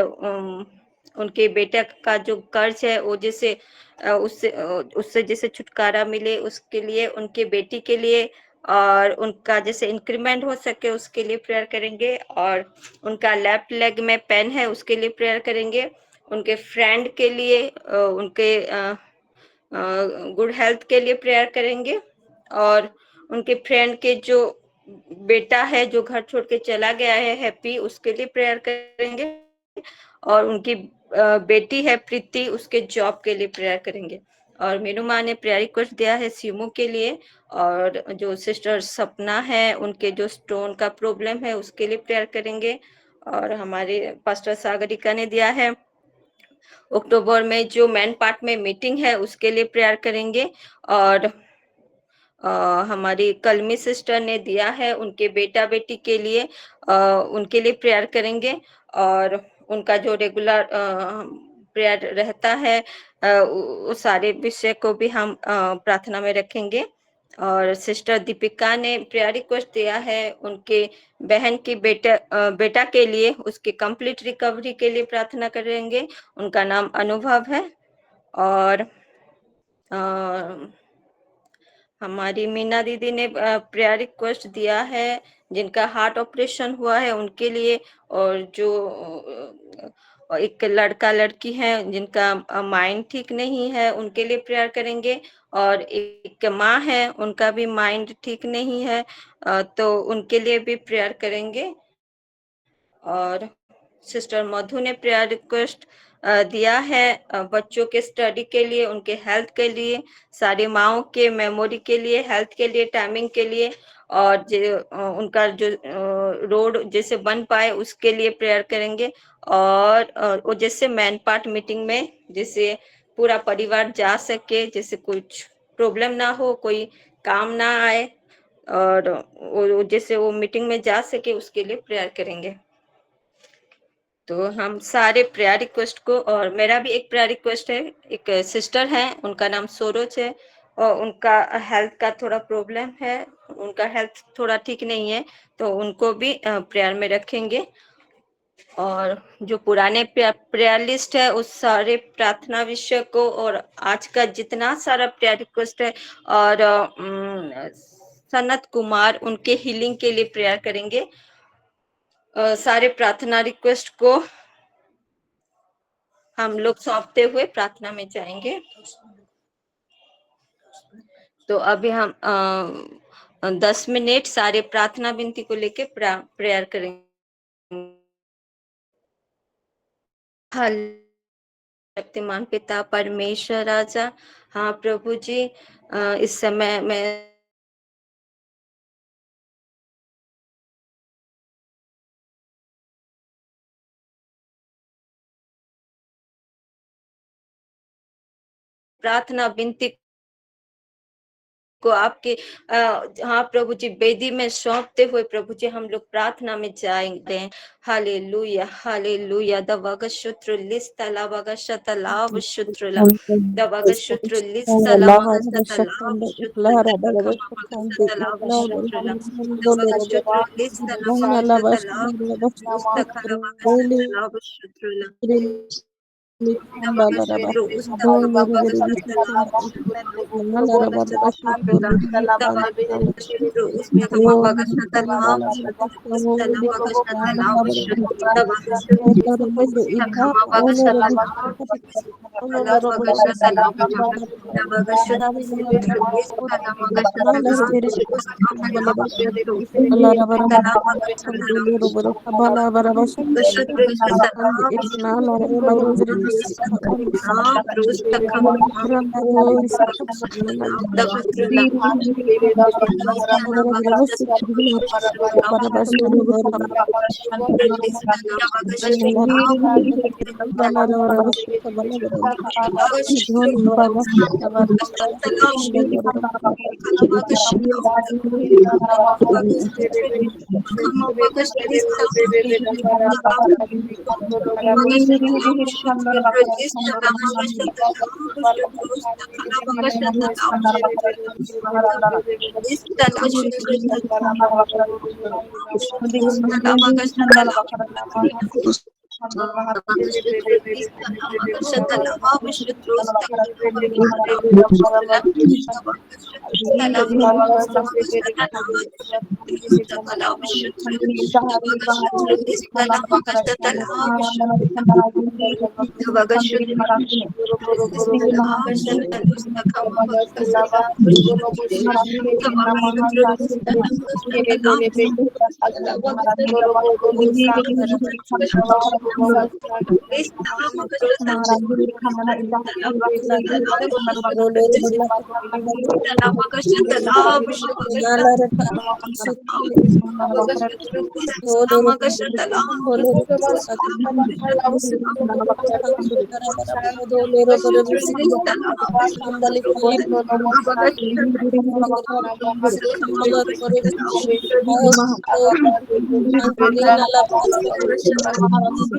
उनके बेटे का जो कर्ज है वो जैसे उससे जैसे छुटकारा मिले, उसके लिए, उनके बेटी के लिए, और उनका जैसे इंक्रीमेंट हो सके उसके लिए प्रेयर करेंगे। और उनका लेफ्ट लेग में पेन है, उसके लिए प्रेयर करेंगे। उनके फ्रेंड के लिए, उनके गुड हेल्थ के लिए प्रेयर करेंगे। और उनके फ्रेंड के जो बेटा है जो घर छोड़ के चला गया है, हैप्पी, उसके लिए प्रेयर करेंगे। और उनकी बेटी है प्रीति, उसके जॉब के लिए प्रेयर करेंगे। और मीनू माँ ने प्रेयर रिक्वेस्ट दिया है सीमू के लिए। और जो सिस्टर सपना है, उनके जो स्टोन का प्रॉब्लम है उसके लिए प्रेयर करेंगे। और हमारे पास्टर सागरिका ने दिया है अक्टूबर में जो मैन पार्ट में मीटिंग है उसके लिए प्रेयर करेंगे। और हमारी कलमी सिस्टर ने दिया है उनके बेटा बेटी के लिए, उनके लिए प्रेयर करेंगे। और उनका जो रेगुलर प्रेयर रहता है, वो सारे विषय को भी हम प्रार्थना में रखेंगे। और सिस्टर दीपिका ने प्रेयर रिक्वेस्ट दिया है उनके बहन की बेटा के लिए, उसकी कंप्लीट रिकवरी के लिए प्रार्थना करेंगे। उनका नाम अनुभव है। और हमारी मीना दीदी ने प्रेयर रिक्वेस्ट दिया है जिनका हार्ट ऑपरेशन हुआ है उनके लिए, और जो एक लड़का लड़की है जिनका माइंड ठीक नहीं है उनके लिए प्रेयर करेंगे। और एक माँ है उनका भी माइंड ठीक नहीं है, तो उनके लिए भी प्रेयर करेंगे। और सिस्टर मधु ने प्रेयर रिक्वेस्ट दिया है बच्चों के स्टडी के लिए, उनके हेल्थ के लिए, सारी माओं के मेमोरी के लिए, हेल्थ के लिए, टाइमिंग के लिए, और उनका जो रोड जैसे बन पाए उसके लिए प्रेयर करेंगे। और वो जैसे मैन पार्ट मीटिंग में जैसे पूरा परिवार जा सके, जैसे कुछ प्रॉब्लम ना हो, कोई काम ना आए, और वो जैसे वो मीटिंग में जा सके उसके लिए प्रेयर करेंगे। तो हम सारे प्रेयर रिक्वेस्ट को, और मेरा भी एक प्रेयर रिक्वेस्ट है, एक सिस्टर है उनका नाम सरोज है, और उनका हेल्थ का थोड़ा प्रॉब्लम है, उनका हेल्थ थोड़ा ठीक नहीं है, तो उनको भी प्रेयर में रखेंगे। और जो पुराने प्रेयर लिस्ट है उस सारे प्रार्थना विषय को, और आज का जितना सारा प्रेयर रिक्वेस्ट है, और सनत कुमार उनके हीलिंग के लिए प्रेयर करेंगे। सारे प्रार्थना रिक्वेस्ट को हम लोग सौंपते हुए प्रार्थना में जाएंगे। तो अभी हम 10 मिनट सारे प्रार्थना विनती को लेके प्रेयर करेंगे। शक्तिमान पिता परमेश्वर राजा, हाँ प्रभु जी, इस समय मैं प्रार्थना विनती को आपके हाँ प्रभु जी वेदी में सौंपते हुए प्रभु जी हम लोग प्रार्थना में जाएंगे। Hallelujah hallelujah. दवाग शुत्र लिस्ता लावाग शतलाव शुत्रला दवाग शुत्र लिस्ता लावाग शतलाव शुत्रला दखमाग शतलाव शुत्रला दवाग शुत्र लिस्ता लावाग शतलाव दखलावाग शतलाव शुत्रला दवाग शुत्र उस्ता लावाग शतलाव शुत्रला दवाग शुत्र उस्ता खमावाग शतलाव शुत्र उस्ता लावाग शतलाव शुत्र दवाग शुत्र उस्ता खमावाग शतलाव लावाग शतलाव शुत्र दवाग शुत्र उस्ता लावाग शतलाव उस्ता खमावाग शुत्र उस्ता लावाग शतलाव शुत्र शतलाव उस्ता खमावाग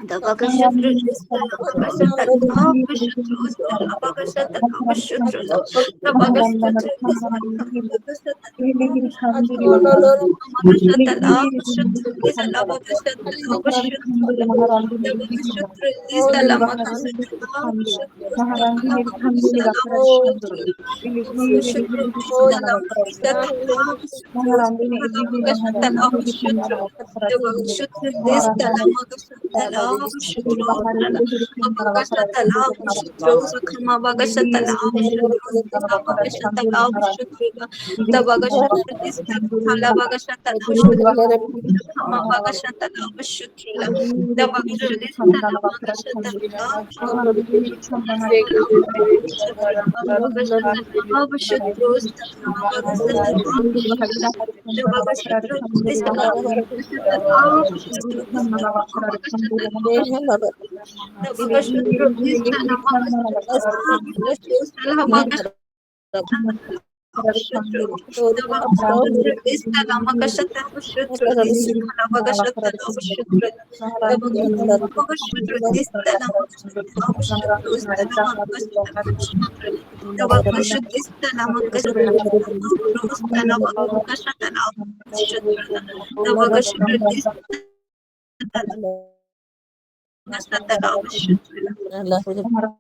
Dabagashatra Dabagashatra Dabagashatra Dabagashatra Dabagashatra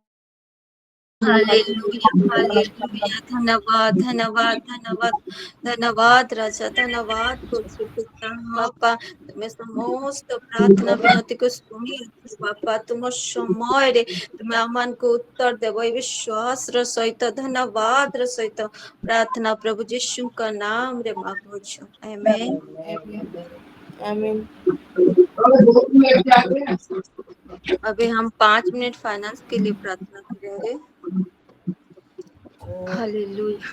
hallelujah hallelujah धन्यवाद धन्यवाद धन्यवाद धन्यवाद राजा धन्यवाद बापा तुम्हें समस्त प्रार्थना विनती को सुनी बापा तुम समय तुम्हें आमान को उत्तर देव विश्वास र सहित धन्यवाद र सहित प्रार्थना प्रभु यीशु का नाम रे मांगो छो आमेन आमीन। अभी हम 5 मिनट फाइनेंस के लिए प्रार्थना करेंगे हालेलुया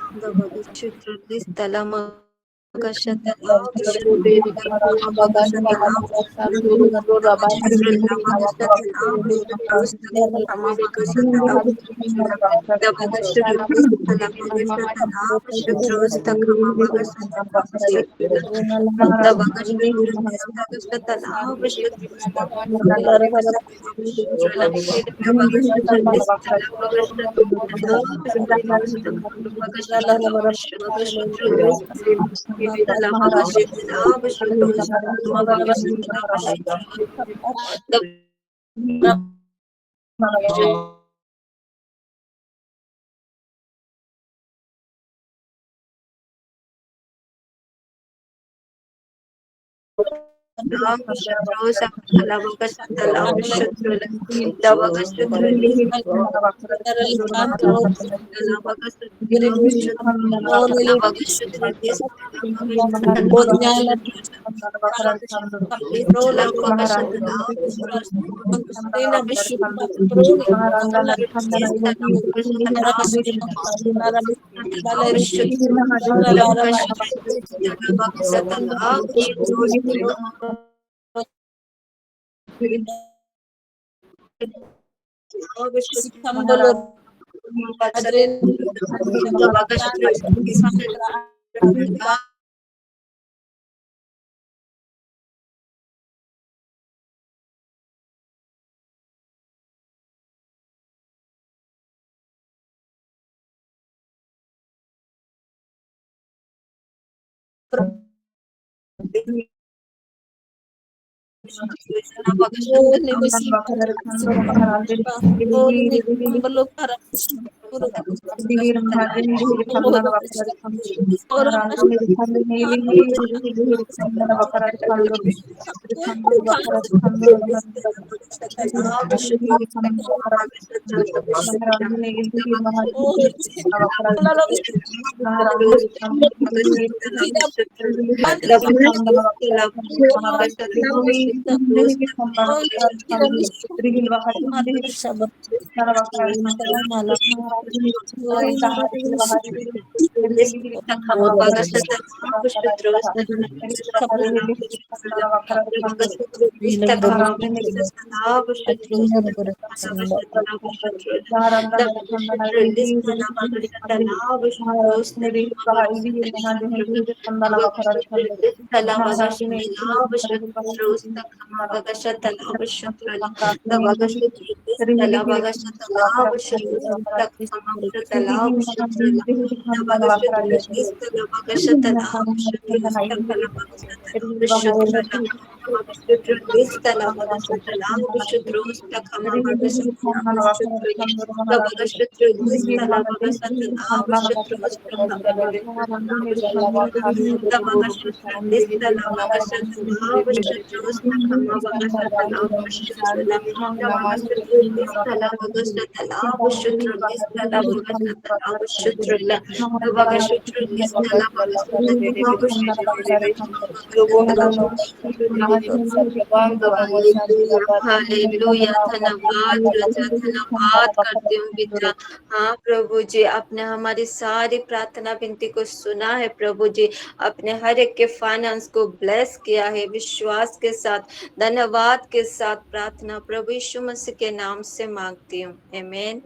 हालेलुया, धन्यवाद राजा, धन्यवाद करती हूँ पिता। हाँ प्रभु जी, आपने हमारी सारी प्रार्थना विनती को सुना है प्रभु जी, अपने हर एक के फाइनेंस को ब्लेस किया है विश्वास के साथ, धन्यवाद के साथ प्रार्थना प्रभु यीशु मसीह के नाम से मांगती हूँ, आमीन।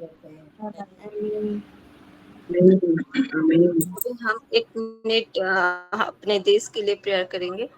अभी हम 1 मिनट अपने देश के लिए प्रेयर करेंगे।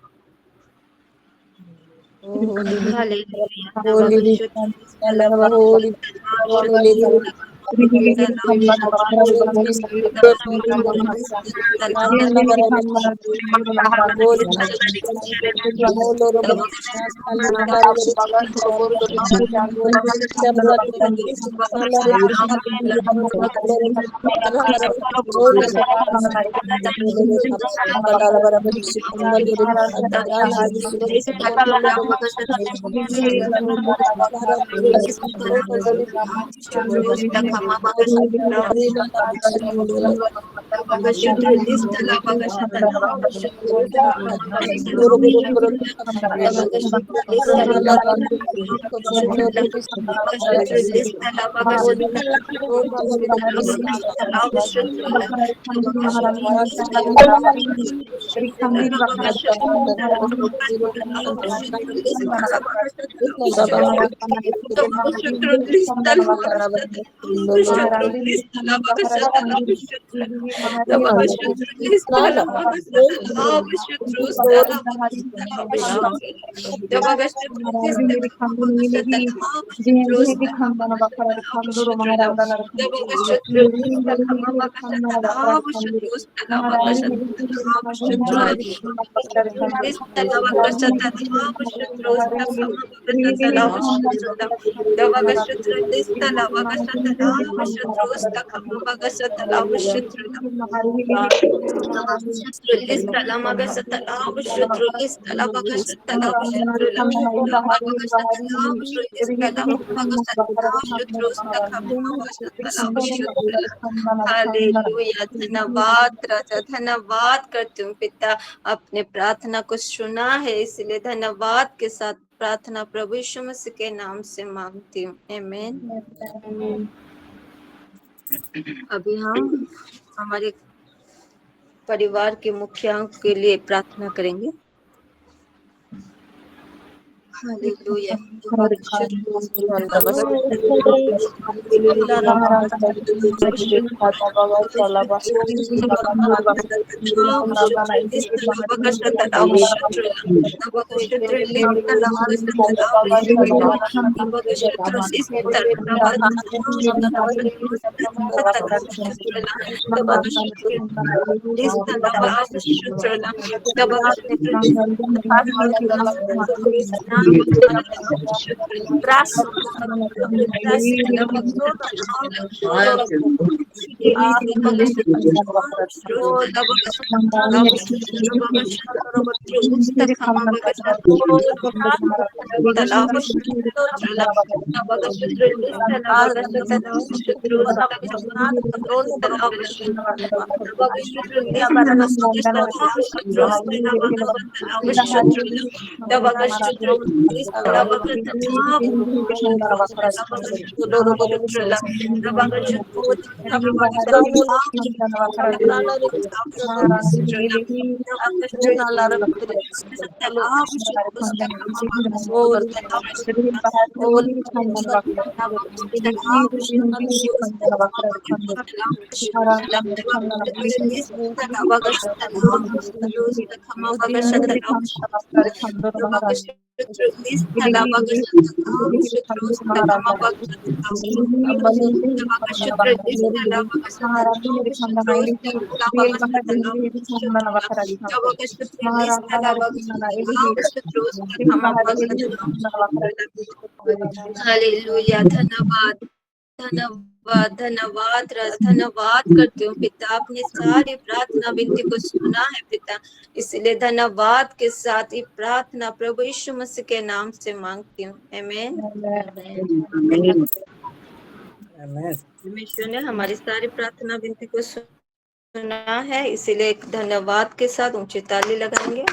हालेलुया, धन्यवाद राजा, धन्यवाद करती हूँ पिता, अपने प्रार्थना को सुना है इसलिए धन्यवाद के साथ प्रार्थना प्रभु यीशु मसीह के नाम से मांगती हूँ, आमीन। अभी हम हमारे परिवार के मुखिया के लिए प्रार्थना करेंगे। हालेलुया, हालेलुया, धन्यवाद, धन्यवाद, धन्यवाद राजा, धन्यवाद करती हूँ पिता, आपने सारी प्रार्थना विनती को सुना है पिता, इसलिए धन्यवाद के साथ ये प्रार्थना प्रभु यीशु मसीह के नाम से मांगती हूँ, आमीन। परमेश्वर ने हमारी सारी प्रार्थना विनती को सुना है, इसीलिए एक धन्यवाद के साथ ऊंची ताली लगाएंगे।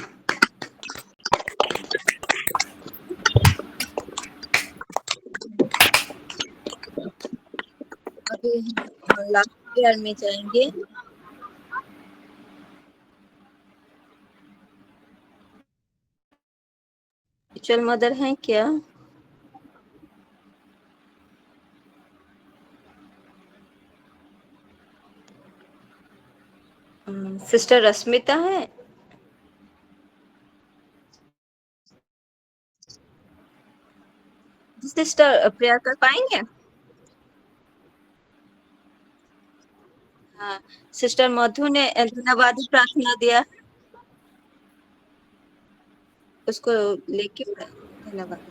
अभी लास्ट प्रेयर में जाएंगे। चल मदर हैं क्या? सिस्टर रश्मिता है? सिस्टर प्रेयर कर पाएंगे? हाँ, सिस्टर मधु ने धन्यवाद प्रार्थना दिया, उसको लेके धन्यवाद।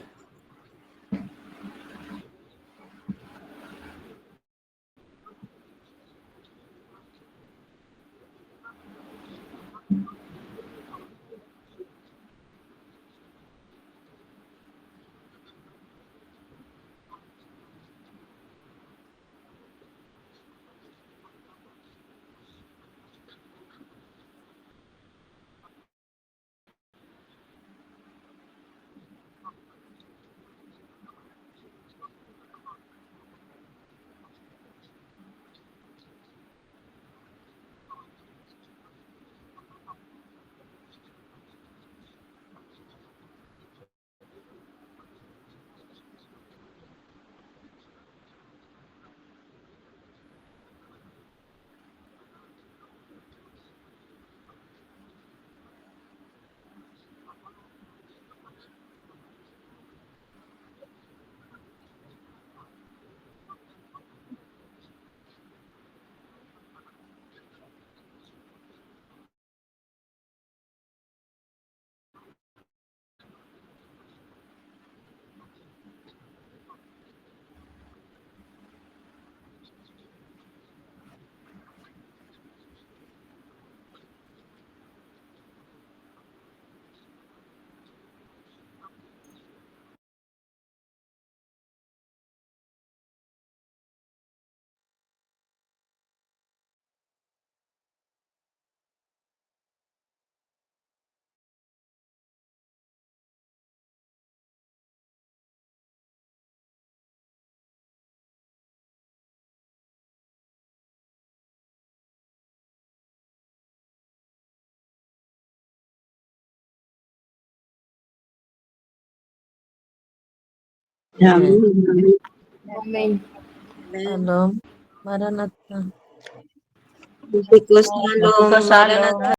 Amen. Shalom. Maranatha. Shalom, Maranatha।